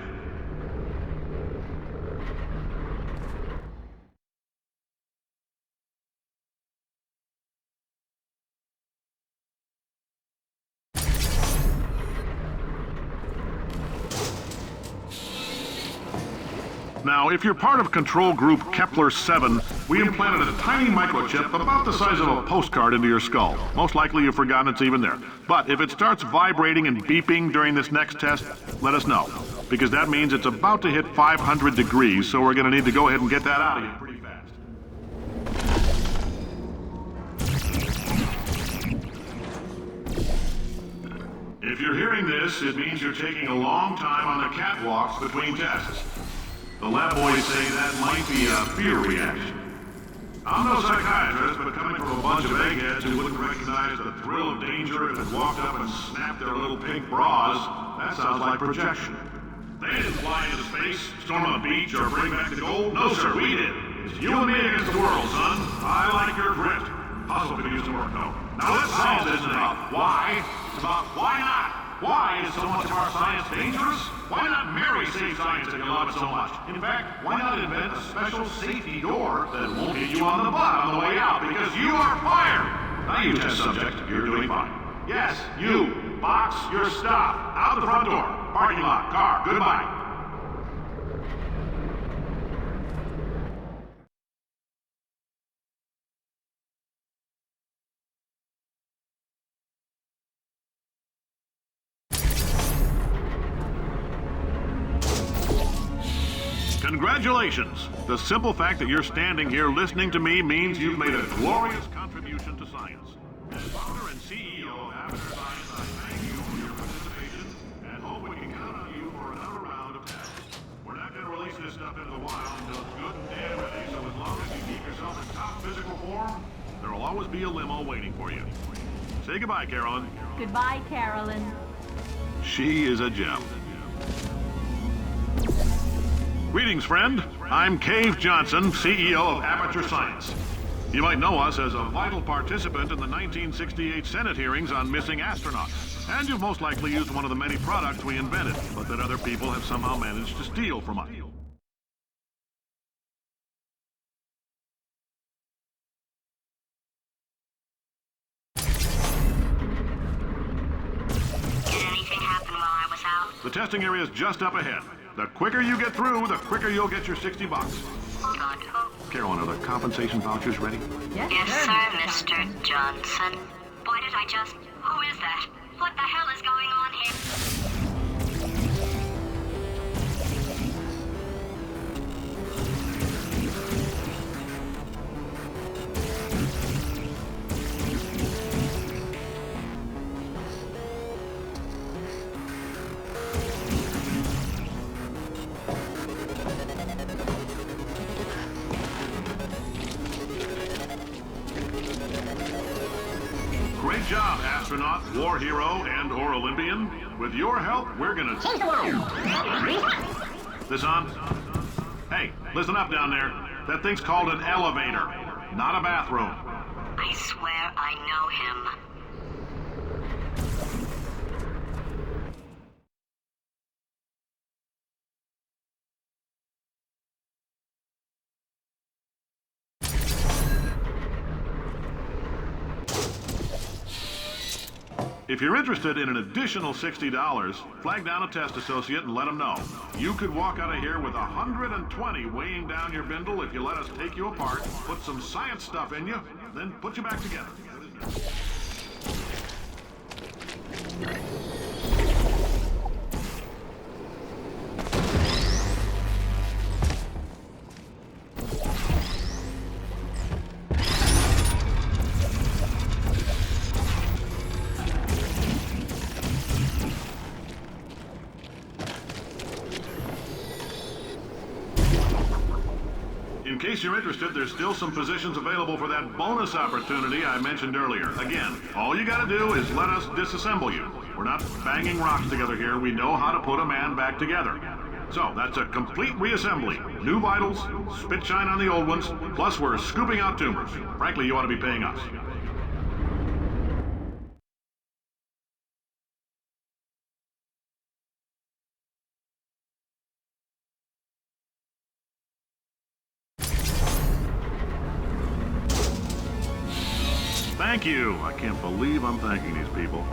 Now, if you're part of control group Kepler-7, we implanted a tiny microchip about the size of a postcard into your skull. Most likely you've forgotten it's even there. But if it starts vibrating and beeping during this next test, let us know. Because that means it's about to hit 500 degrees, so we're going to need to go ahead and get that out of you pretty fast. If you're hearing this, it means you're taking a long time on the catwalks between tests. The lab boys say that might be a fear reaction. I'm no psychiatrist, but coming from a bunch of eggheads who wouldn't recognize the thrill of danger if it walked up and snapped their little pink bras, that sounds like projection. They didn't fly into space, storm a beach, or bring back the gold. No, sir, we did. It's you and me against the world, son. I like your grit. Hustle could use some work, though. Now, this science isn't about why. It's about why not. Why is so much of our science dangerous? Why not marry safe science if you love it so much? In fact, why not invent a special safety door that won't hit you on the butt on the way out because you are fired? Now you test subject, you're doing fine. Yes, you. Box your stuff. Out the front door. Parking lot. Car. Goodbye. Congratulations! The simple fact that you're standing here listening to me means you've made a glorious contribution to science. As founder and CEO of Aperture Science, I thank you for your participation and hope we can count on you for another round of tests. We're not going to release this stuff into the wild until it's good and damn ready, so as long as you keep yourself in top physical form, there will always be a limo waiting for you. Say goodbye, Carolyn. Goodbye, Carolyn. She is a gem. Greetings, friend. I'm Cave Johnson, CEO of Aperture Science. You might know us as a vital participant in the 1968 Senate hearings on missing astronauts. And you've most likely used one of the many products we invented, but that other people have somehow managed to steal from us. Did anything happen while I was out? The testing area is just up ahead. The quicker you get through, the quicker you'll get your $60. Good. Carolyn, are the compensation vouchers ready? Yes, sir, Mr. Johnson. Why did I just... Who is that? What the hell is going on here? Great job, astronaut, war hero, and/or Olympian. With your help, we're gonna change the world. This on? Hey, listen up down there. That thing's called an elevator, not a bathroom. I swear I know him. If you're interested in an additional $60, flag down a test associate and let them know. You could walk out of here with 120 weighing down your bindle if you let us take you apart, put some science stuff in you, then put you back together. In case you're interested, there's still some positions available for that bonus opportunity I mentioned earlier. Again, all you gotta do is let us disassemble you. We're not banging rocks together here. We know how to put a man back together. So, that's a complete reassembly. New vitals, spit shine on the old ones, plus we're scooping out tumors. Frankly, you ought to be paying us. Thank you. I can't believe I'm thanking these people.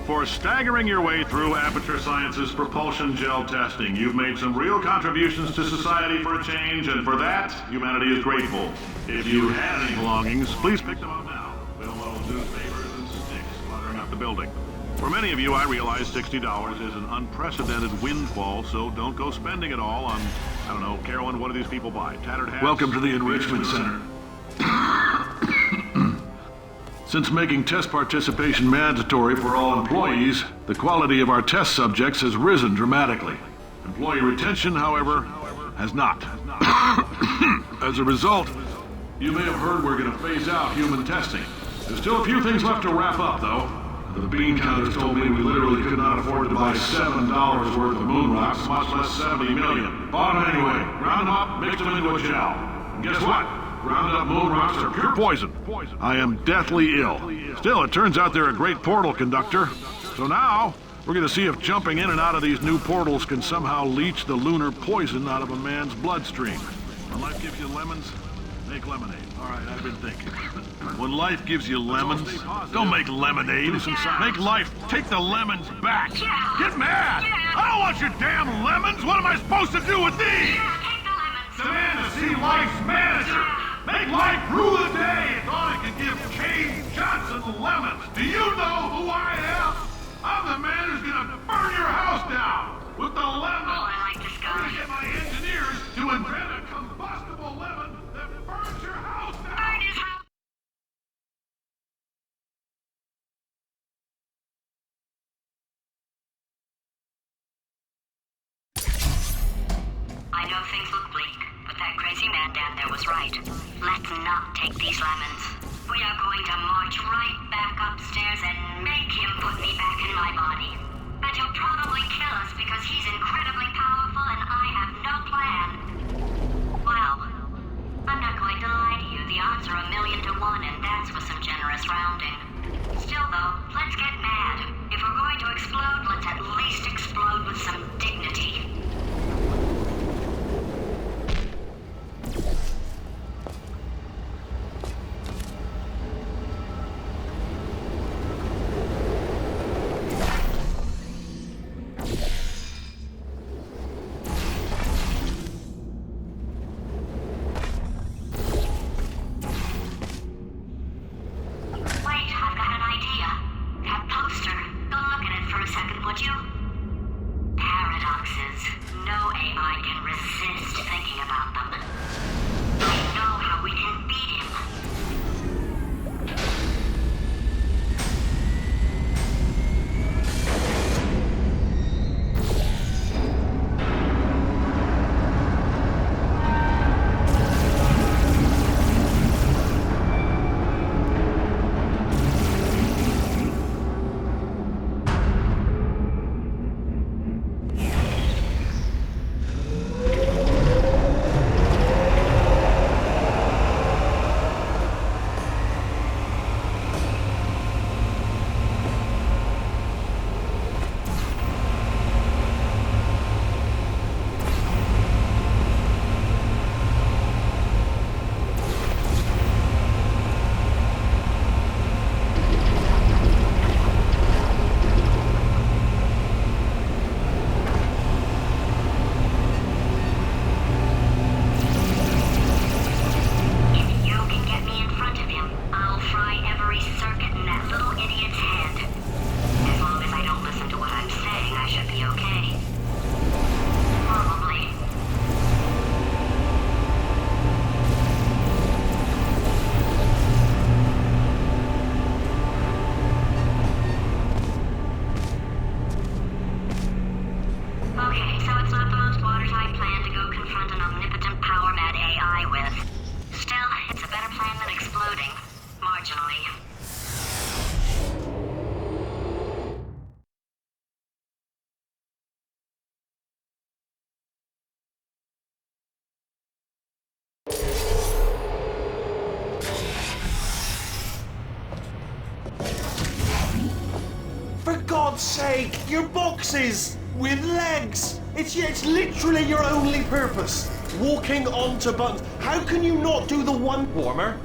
For staggering your way through Aperture Science's propulsion gel testing, you've made some real contributions to society for a change, and for that, humanity is grateful. If you had any belongings, please pick them up now. Little newspapers and sticks cluttering up the building. For many of you, I realize $60 is an unprecedented windfall, so don't go spending it all on, I don't know, Carolyn, what do these people buy? Tattered hats? Welcome to the Enrichment Center. Since making test participation mandatory for all employees, the quality of our test subjects has risen dramatically. Employee retention, however, has not. As a result, you may have heard we're going to phase out human testing. There's still a few things left to wrap up, though. The bean counters told me we literally could not afford to buy $7 worth of moon rocks, much less 70 million. Bought them anyway, ground them up, mixed them into a gel. And guess what? Ground up moon rocks are pure poison. I am deathly ill. Still, it turns out they're a great portal conductor. So now, we're gonna see if jumping in and out of these new portals can somehow leach the lunar poison out of a man's bloodstream. When life gives you lemons, make lemonade. All right, I've been thinking. When life gives you lemons, don't make lemonade. Make life take the lemons back. Get mad! I don't want your damn lemons! What am I supposed to do with these? Demand to see life's manager! Make life rule the day! It's all I can give Cave Johnson lemons! Do you know who I am? I'm the man who's gonna burn your house down! With the lemon! Oh, I like this I'm guy. gonna get my engineers to invent a combustible lemon that burns your house down! Burn his house. I know things look bleak, but that crazy man down there was right. Let's not take these lemons. We are going to march right back upstairs and make him put me back in my body. And he'll probably kill us because he's incredibly powerful and I have no plan. for a second, would you? Paradoxes. No AI can resist thinking about them. I know how we can beat him. For God's sake, your boxes with legs. It's literally your only purpose. Walking onto buttons. How can you not do the one warmer,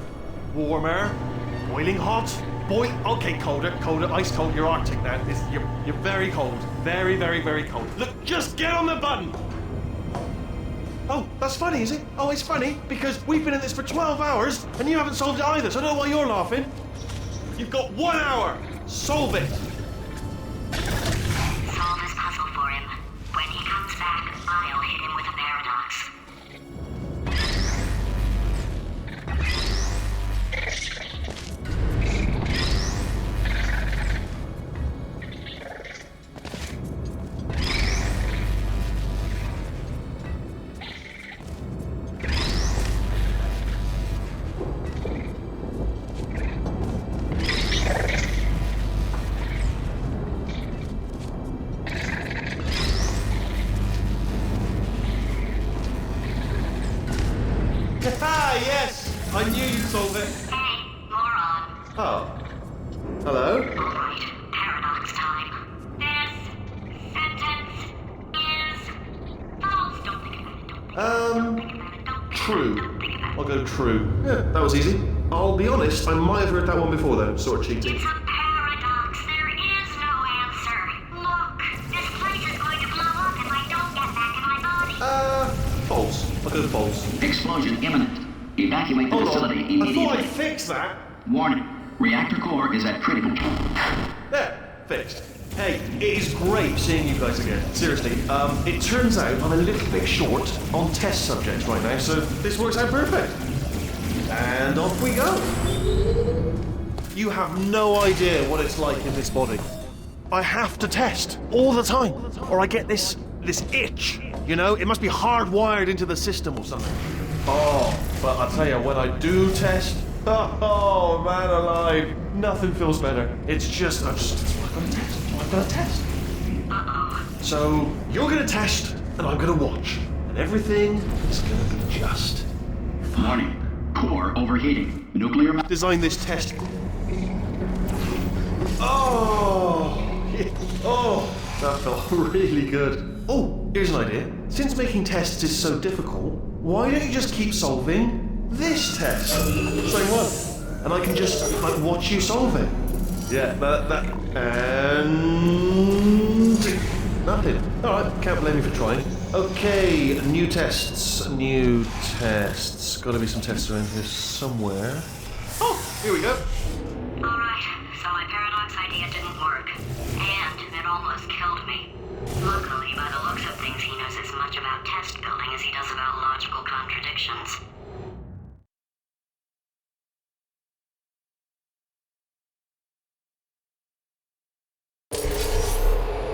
boiling hot, okay, colder, ice cold. You're Arctic now. You're very cold, very, very, very cold. Look, just get on the button. Oh, that's funny, is it? Oh, it's funny because we've been in this for 12 hours and you haven't solved it either. So I don't know why you're laughing. You've got 1 hour. Solve it. Solve his puzzle for him. When he comes back, I'll hit him with a paradox. Yes! I knew you'd solve it. Hey, moron. Oh. Hello? Alright, paradox time. This sentence is false. Don't think about it. Don't think about it. Don't True. Don't think about it. I'll go true. Yeah, that was easy. I'll be honest, I might have heard that one before though, sort of cheating. It's a paradox. There is no answer. Look, this place is going to blow up if I don't get back in my body. False. I'll go false. Explosion imminent. Evacuate the Hold facility on. I immediately. thought I'd fix that. Warning. Reactor core is at critical. There. Fixed. Hey, it is great seeing you guys again. Seriously, it turns out I'm a little bit short on test subjects right now, so this works out perfect. And off we go. You have no idea what it's like in this body. I have to test all the time, or I get this itch. You know, it must be hardwired into the system or something. Oh, but I'll tell you, when I do test, oh man alive, nothing feels better. It's just, I've got to test. So, you're gonna test, and I'm gonna watch. And everything is gonna be just Warning. Core overheating. Nuclear. design this test. Oh, oh, that felt really good. Oh, here's an idea. Since making tests is so difficult, why don't you just keep solving this test? Same one. And I can just, like, watch you solve it. Yeah, that, and nothing. Alright, can't blame you for trying. Okay, new tests. Gotta be some tests around here somewhere. Oh, here we go. Alright, so my paradox idea didn't work. And it almost killed me. Luckily, by the looks of things, he knows as much about test building as he does about logical contradictions.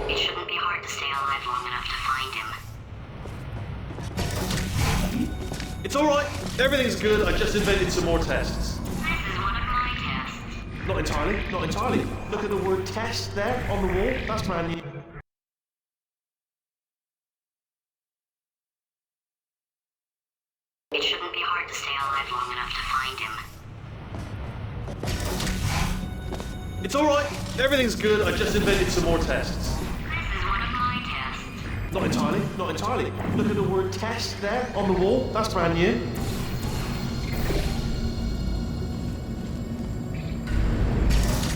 It shouldn't be hard to stay alive long enough to find him. It's alright. Everything's good. I just invented some more tests. This is one of my tests. Not entirely. Not entirely. Look at the word test there on the wall. That's brand new. It shouldn't be hard to stay alive long enough to find him. It's alright. Everything's good. I just invented some more tests. This is one of my tests. Not entirely. Not entirely. Look at the word test there on the wall. That's brand new.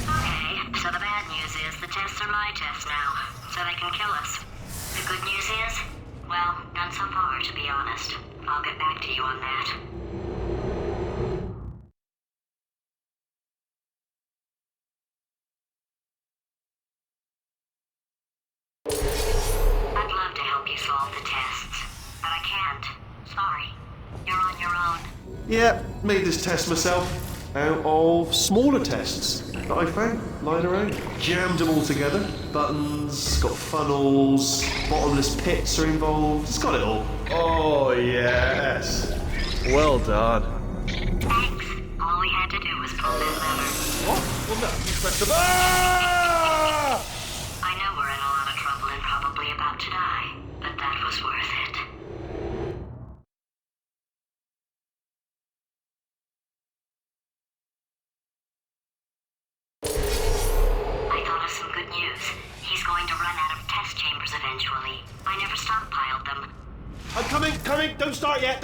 Okay, so the bad news is the tests are my tests now, so they can kill us. The good news is, well, none so far, to be honest. I'll get back to you on that. I'd love to help you solve the tests, but I can't. Sorry. You're on your own. Yeah, made this test myself out of smaller tests that I found lying around. Jammed them all together. Buttons, got funnels, bottomless pits are involved. It's got it all. Oh, yes. Well done. Thanks. All we had to do was pull that lever. What? Well, no, you pressed the Ah! I know we're in a lot of trouble and probably about to die, but that was worth it. I thought of some good news. He's going to run out of test chambers eventually. I never stockpiled them. I'm coming. Don't start yet.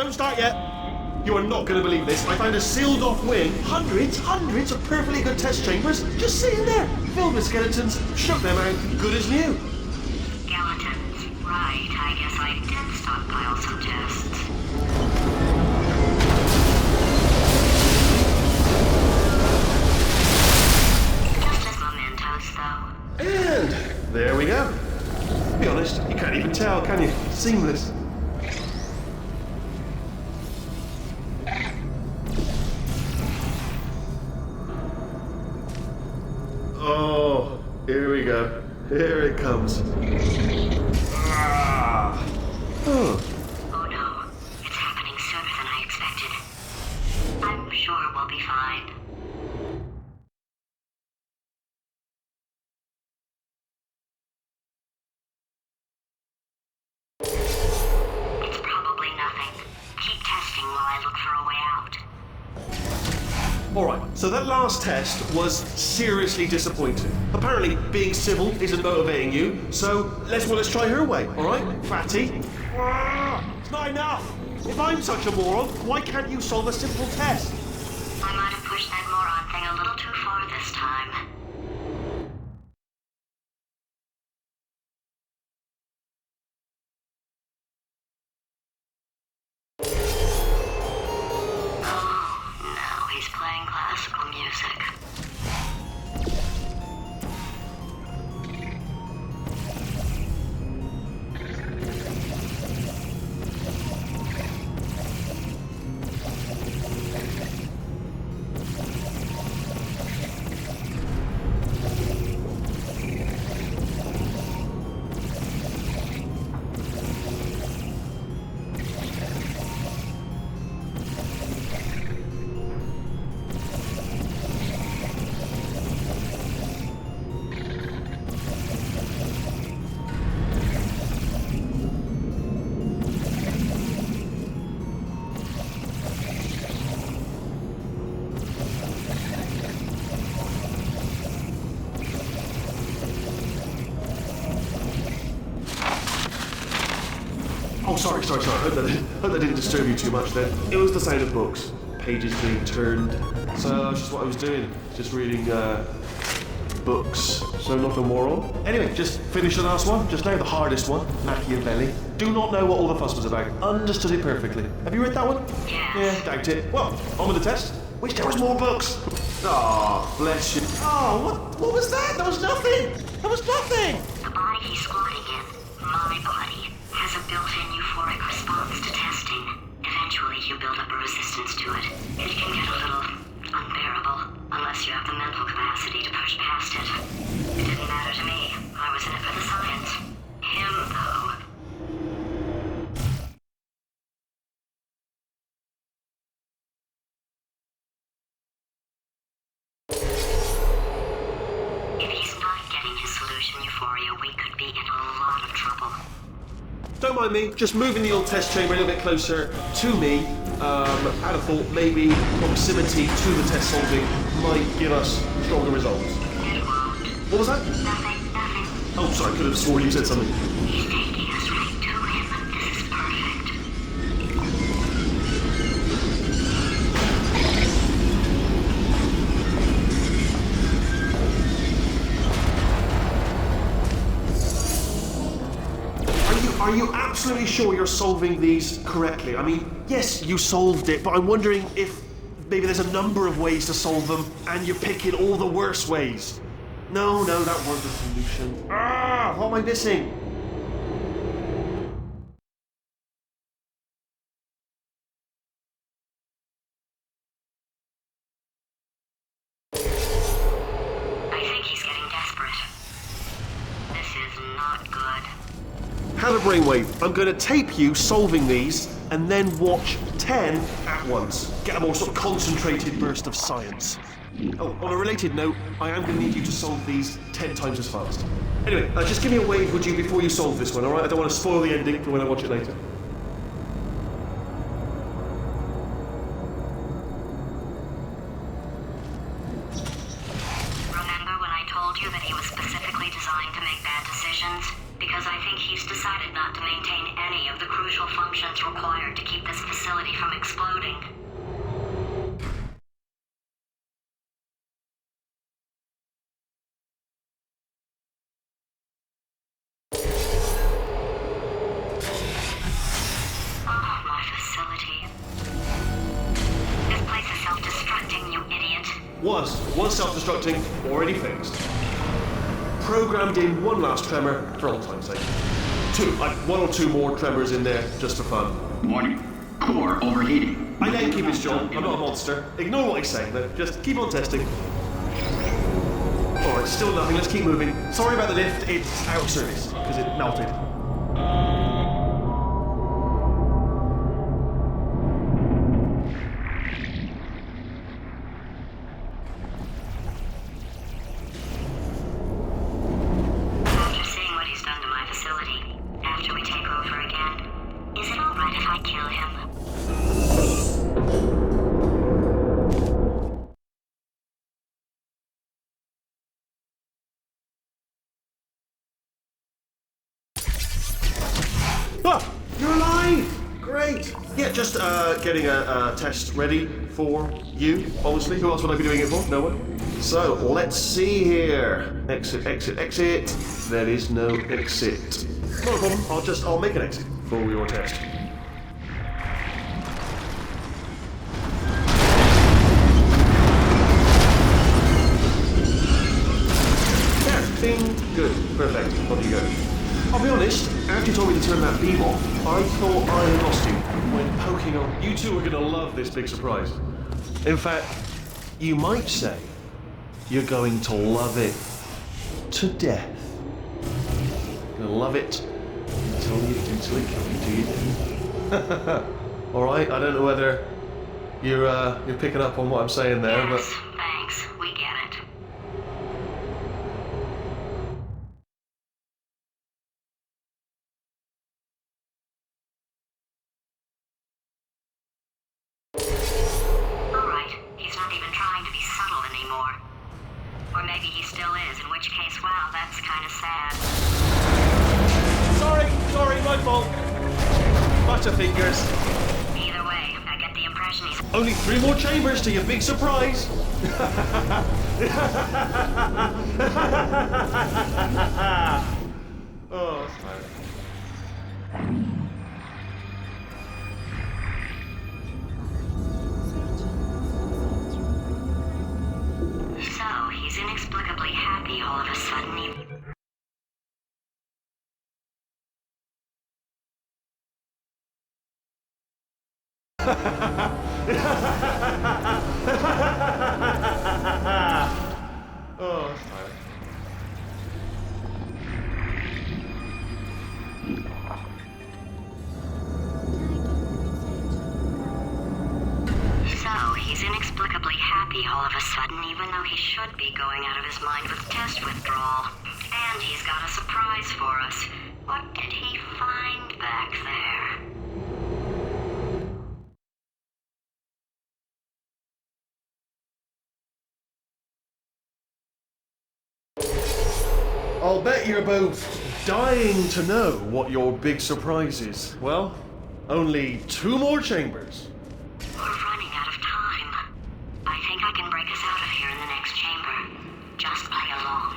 You are not going to believe this. I found a sealed off wing. Hundreds of perfectly good test chambers just sitting there, filled with skeletons. Shook them out, good as new. Skeletons. Right, I guess I did stockpile some tests. Just as mementos, though. And there we go. To be honest, you can't even tell, can you? Seamless. Oh, here we go. Here it comes. Ah. Oh. Oh no, it's happening sooner than I expected. I'm sure we'll be fine. It's probably nothing. Keep testing while I look for a way out. Alright, so that last test was seriously disappointing. Apparently, being civil isn't motivating you, so let's try her way, alright? Fatty? It's not enough! If I'm such a moron, why can't you solve a simple test? I might have pushed that moron thing a little too far this time. Oh, now he's playing classical music. Oh, sorry. Hope that didn't disturb you too much then. It was the sound of books. Pages being turned. So that's just what I was doing. Just reading, books. So nothing more on. Anyway, just finished the last one. Just now, the hardest one. Machiavelli. Do not know what all the fuss was about. Understood it perfectly. Have you read that one? Yes. Yeah, doubt it. Well, on with the test. Wish there was more books. Ah, bless you. Oh, what was that? That was nothing. My body has a built-in euphoric response to testing. Eventually, you build up a resistance to it. It can get a little unbearable, unless you have the mental capacity to push past it. It didn't matter to me. I was in it for the science. Him, though. If he's not getting his solution euphoria, we could be in a lot of trouble. Don't mind me, just moving the old test chamber a little bit closer to me. I'd have thought maybe proximity to the test solving might give us stronger results. It won't. What was that? Nothing. Oh, sorry, I could have sworn you said something. He's taking us right to him. This is perfect. Are you absolutely sure you're solving these correctly? I mean, yes, you solved it, but I'm wondering if maybe there's a number of ways to solve them and you're picking all the worst ways. No, that wasn't the solution. What am I missing? I think he's getting desperate. This is not good. Have a brainwave. I'm going to tape you solving these and then watch 10 at once. Get a more sort of concentrated burst of science. Oh, on a related note, I am going to need you to solve these 10 times as fast. Anyway, just give me a wave, would you, before you solve this one, alright? I don't want to spoil the ending for when I watch it later. Remember when I told you that he was specifically designed to make bad decisions? Because I think he's decided not to maintain any of the crucial functions required to keep this facility from exploding. Oh, my facility. This place is self-destructing, you idiot. Was self-destructing, already fixed. Programmed in one last tremor for old time's sake. One or two more tremors in there just for fun. Warning. Core overheating. I let him keep his job. I'm not a monster. Ignore what he's saying, but just keep on testing. Alright, still nothing. Let's keep moving. Sorry about the lift. It's out of service because it melted. After seeing what he's done to my facility, after we take over again, is it alright if I kill him? Ah! You're alive! Great! Yeah, just getting a test ready for you, obviously. Who else would I be doing it for? No one. So, let's see here. Exit, exit, exit. There is no exit. Not a problem. I'll make an exit for your test. There. Bing. Good. Perfect. Off you go. I'll be honest, after you told me to turn that beam off, I thought I had lost you when poking on. You two are going to love this big surprise. In fact, you might say you're going to love it to death. You're going to love it until it comes to you. All right, I don't know whether you're picking up on what I'm saying there, but. Yes, thanks. We get it. Alright, he's not even trying to be subtle anymore. Or maybe he still is, in which case, wow, that's kind of sad. Sorry, my fault. Butterfingers. Either way, I get the impression he's... Only 3 more chambers to your big surprise. Oh, sorry. So, he's inexplicably happy all of a sudden. Oh, that's tired. So, he's inexplicably happy all of a sudden, even though he should be going out of his mind with test withdrawal. And he's got a surprise for us. What did he find back there? I'll bet you're both dying to know what your big surprise is. Well, only 2 more chambers. We're running out of time. I think I can break us out of here in the next chamber. Just play along.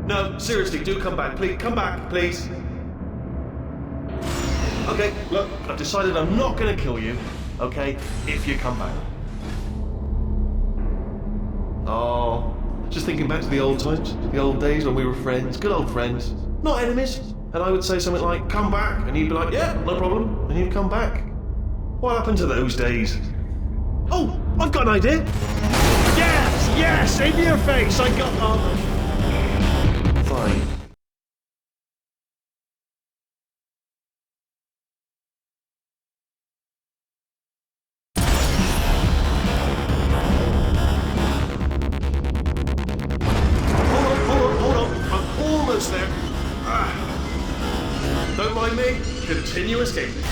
No, seriously, do come back. Please, come back, please. Okay, look, I've decided I'm not going to kill you, okay, if you come back. Oh, just thinking back to the old times, the old days when we were friends, good old friends, not enemies. And I would say something like, come back, and you'd be like, yeah, no problem, and you'd come back. What happened to those days? Oh, I've got an idea. Yes, in your face, I got... Fine. Hold on. I'm almost there. Don't mind me. Continue escaping.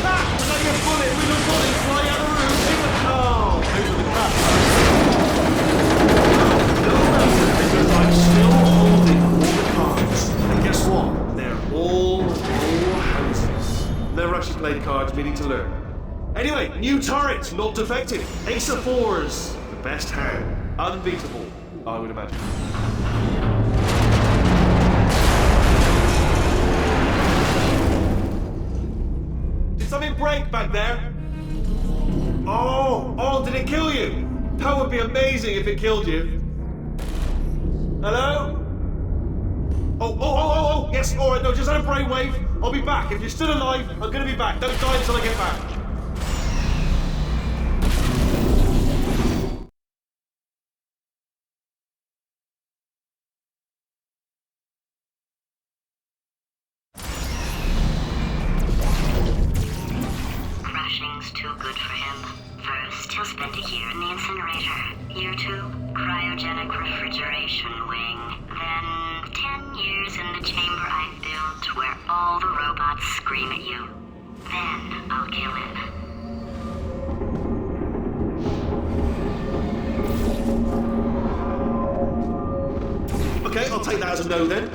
I got your bullet. We got bullet. Fly out of the room. Over the crap. Because I'm still holding all the cards. And guess what? They're all houses. Never actually played cards, meaning to learn. Anyway, new turret, not defective. Ace of 4s, the best hand. Unbeatable, I would imagine. Did something break back there? Oh, did it kill you? That would be amazing if it killed you. Hello? Oh, yes, alright, no, just had a brainwave. I'll be back. If you're still alive, I'm gonna be back. Don't die until I get back. Crashing's too good for him. First, he'll spend a year in the incinerator. Year 2, cryogenic refrigeration wing. Then, 10 years in the chamber I built where all the robots scream at you. Then, I'll kill him. Okay, I'll take that as a no then.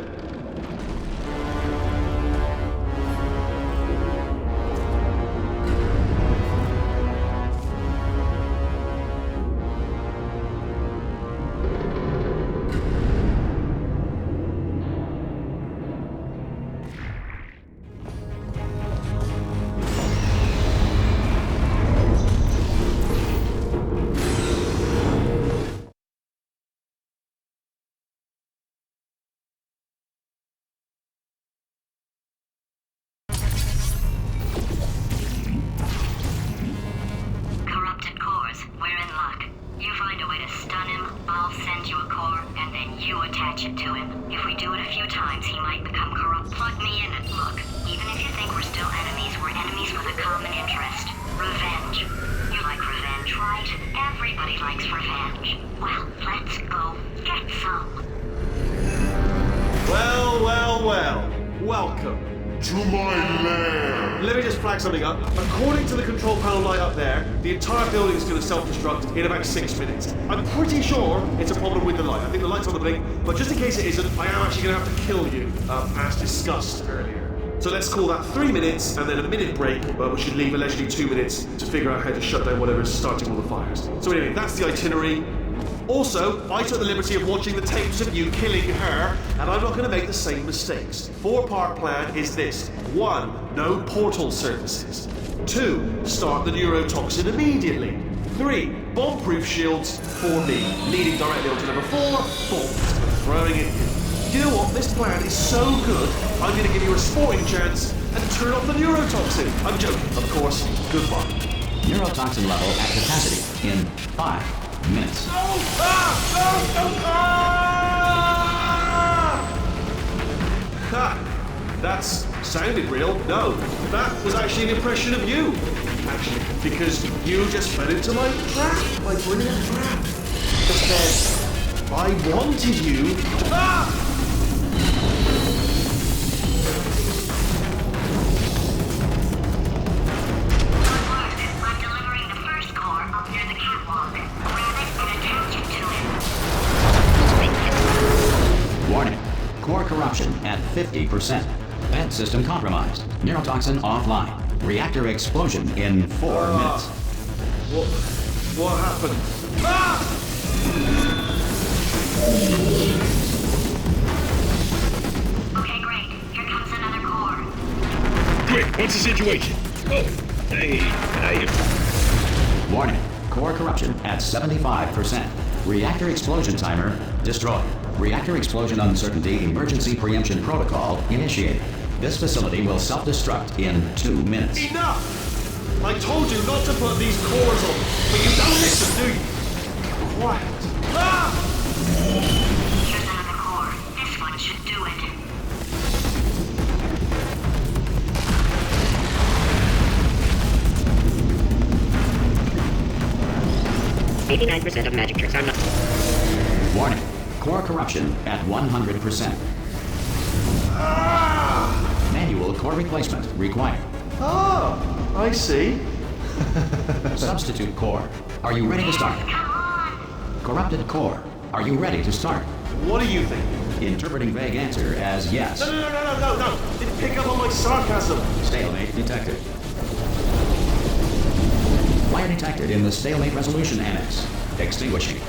Corrupted cores, we're in luck. You find a way to stun him, I'll send you a core, and then you attach it to him. If we do it a few times, he might become corrupt. Plug me in and look. Even if you think we're still enemies, we're enemies with a common interest. Revenge. You like revenge, right? Everybody likes revenge. Well, let's go get some. Well. Welcome. To my lair! Let me just flag something up. According to the control panel light up there, the entire building is going to self-destruct in about 6 minutes. I'm pretty sure it's a problem with the light. I think the light's on the blink, but just in case it isn't, I am actually going to have to kill you, as discussed earlier. So let's call that 3 minutes and then a minute break, which should leave allegedly 2 minutes to figure out how to shut down whatever is starting all the fires. So anyway, that's the itinerary. Also, I took the liberty of watching the tapes of you killing her, and I'm not going to make the same mistakes. 4-part plan is this. 1. No portal surfaces. 2. Start the neurotoxin immediately. 3. Bomb-proof shields for me, leading directly onto number 4, bombs, and throwing it in. You know what? This plan is so good, I'm going to give you a sporting chance and turn off the neurotoxin. I'm joking, of course. Goodbye. Neurotoxin level at capacity in 5 minutes. That's sounded real. No, that was actually an impression of you. Actually, because you just fell into my trap, my brilliant trap. Just then, I wanted you to... I'm delivering the first core up near the catwalk. Grab it and attach it to him. Warning. Core corruption at 50%. Vent system compromised. Neurotoxin offline. Reactor explosion in 4 minutes. What happened? Okay, great. Here comes another core. Quick, what's the situation? Warning. Core corruption at 75%. Reactor explosion timer destroyed. Reactor explosion uncertainty emergency preemption protocol initiated. This facility will self-destruct in 2 minutes. Enough! I told you not to put these cores on, but you don't listen, do you? Quiet. Here's another core. This one should do it. %of magic tricks are not. Warning. Core corruption at 100%. Manual core replacement required. Oh, I see. Substitute core. Are you ready to start? Come on! Corrupted core. Are you ready to start? What do you think? Interpreting vague answer as yes. No. Didn't pick up on my sarcasm. Stalemate detected. Fire detected in the stalemate resolution annex. Extinguishing.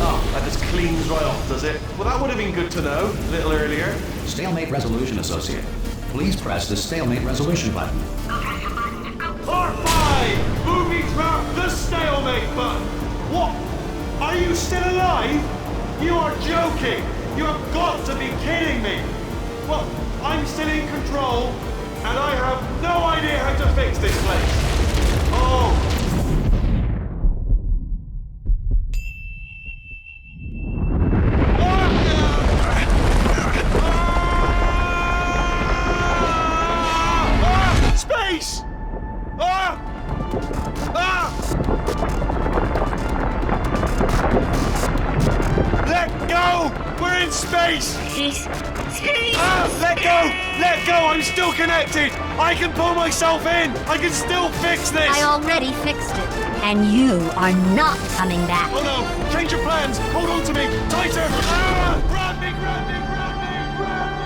Oh, that just cleans right off, does it? Well, that would have been good to know a little earlier. Stalemate resolution associate. Please press the stalemate resolution button. Go press the button. Go. R5! Booby trap the stalemate button! What? Are you still alive? You are joking! You have got to be kidding me! Well, I'm still in control, and I have no idea how to fix this place. Oh! Space! Let go! We're in space! Let go! Let go! I'm still connected! I can pull myself in! I can still fix this! I already fixed it, and you are not coming back. Oh no! Change your plans! Hold on to me! Tighter! Grab me! Grab me! Grab me! Grab me!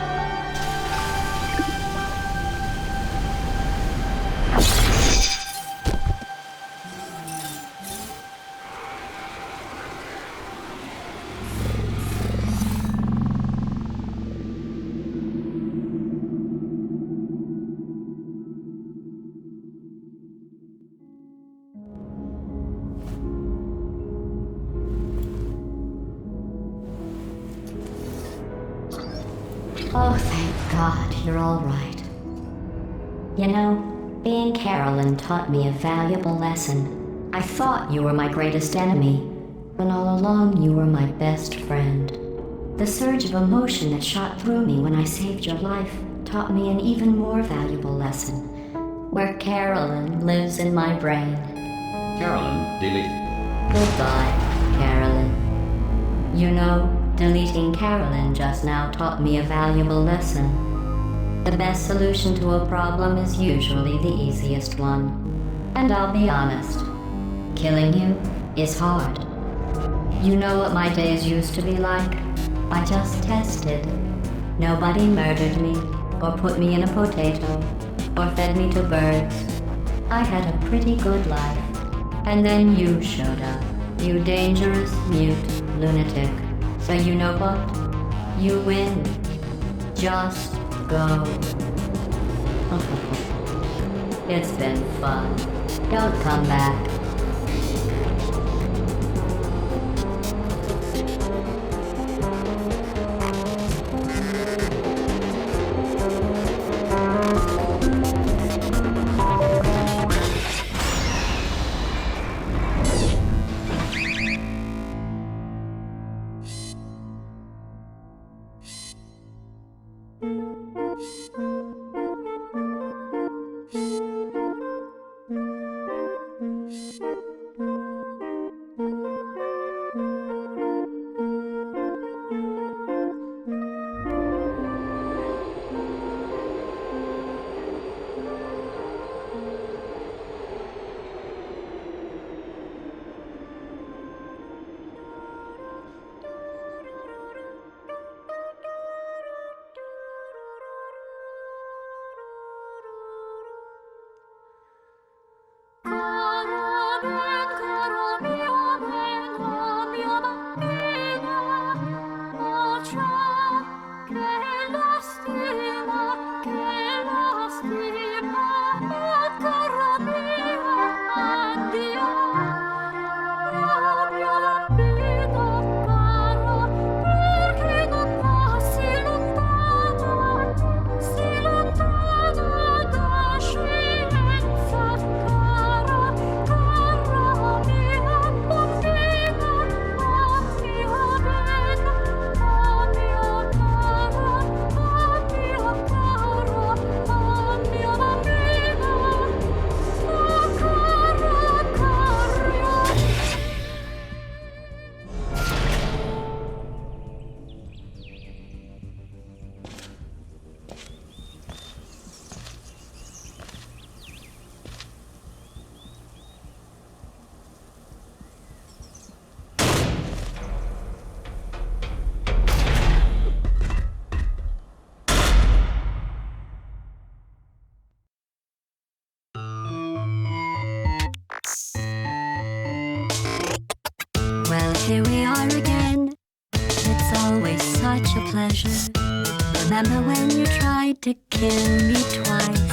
Oh, thank God, you're all right. You know, being Carolyn taught me a valuable lesson. I thought you were my greatest enemy, when all along you were my best friend. The surge of emotion that shot through me when I saved your life taught me an even more valuable lesson, where Carolyn lives in my brain. Carolyn, delete. Goodbye, Carolyn. You know, deleting Carolyn just now taught me a valuable lesson. The best solution to a problem is usually the easiest one. And I'll be honest, killing you is hard. You know what my days used to be like? I just tested. Nobody murdered me, or put me in a potato, or fed me to birds. I had a pretty good life. And then you showed up, you dangerous, mute lunatic. So you know what? You win. Just go. It's been fun. Don't come back. Well, here we are again. It's always such a pleasure. Remember when you tried to kill me twice?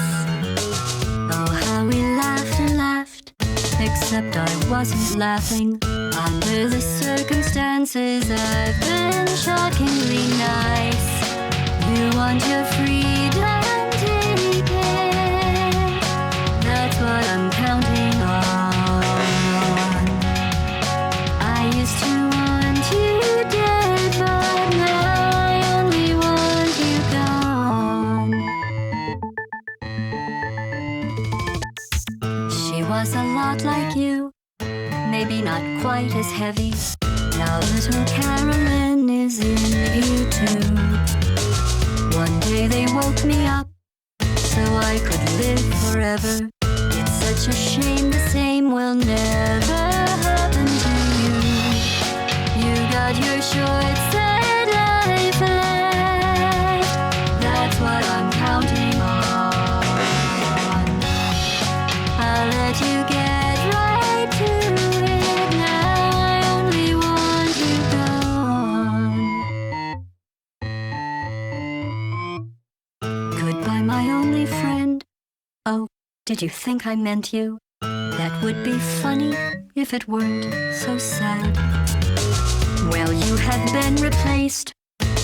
Oh, how we laughed and laughed. Except I wasn't laughing. Under the circumstances, I've been shockingly nice. You want your freedom, take it. That's what I'm counting on. I used to want you dead, but now I only want you gone. She was a lot like you, maybe not quite as heavy. Now little Carolyn is in you too. One day they woke me up so I could live forever. It's such a shame the same will never happen to you. You got your short sad life left. That's what I'm counting on. I'll let you get right to it. Now I only want you gone. Goodbye, my only friend. Oh, did you think I meant you? That would be funny if it weren't so sad. Well, you have been replaced.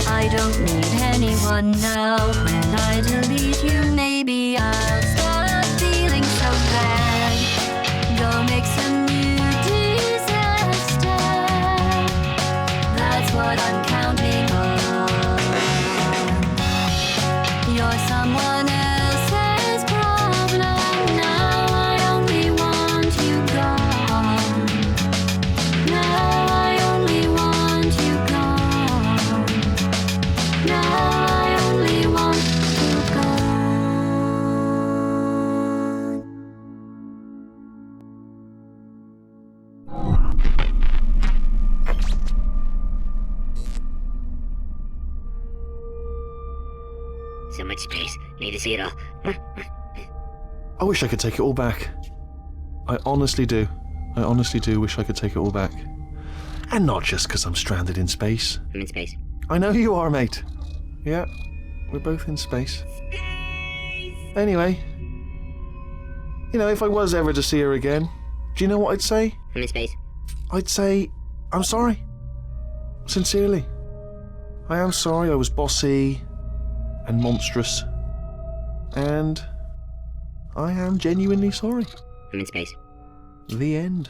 I don't need anyone now. When I delete you, maybe I'll stop feeling so bad. Go make some new disaster. That's what I'm counting on. You're some So much space. Need to see it all. I wish I could take it all back. I honestly do. I honestly do wish I could take it all back. And not just because I'm stranded in space. I'm in space. I know you are, mate. Yeah, we're both in space. Anyway, you know, if I was ever to see her again, do you know what I'd say? I'm in space. I'd say, I'm sorry. Sincerely. I am sorry I was bossy and monstrous. And I am genuinely sorry. I'm in space. The end.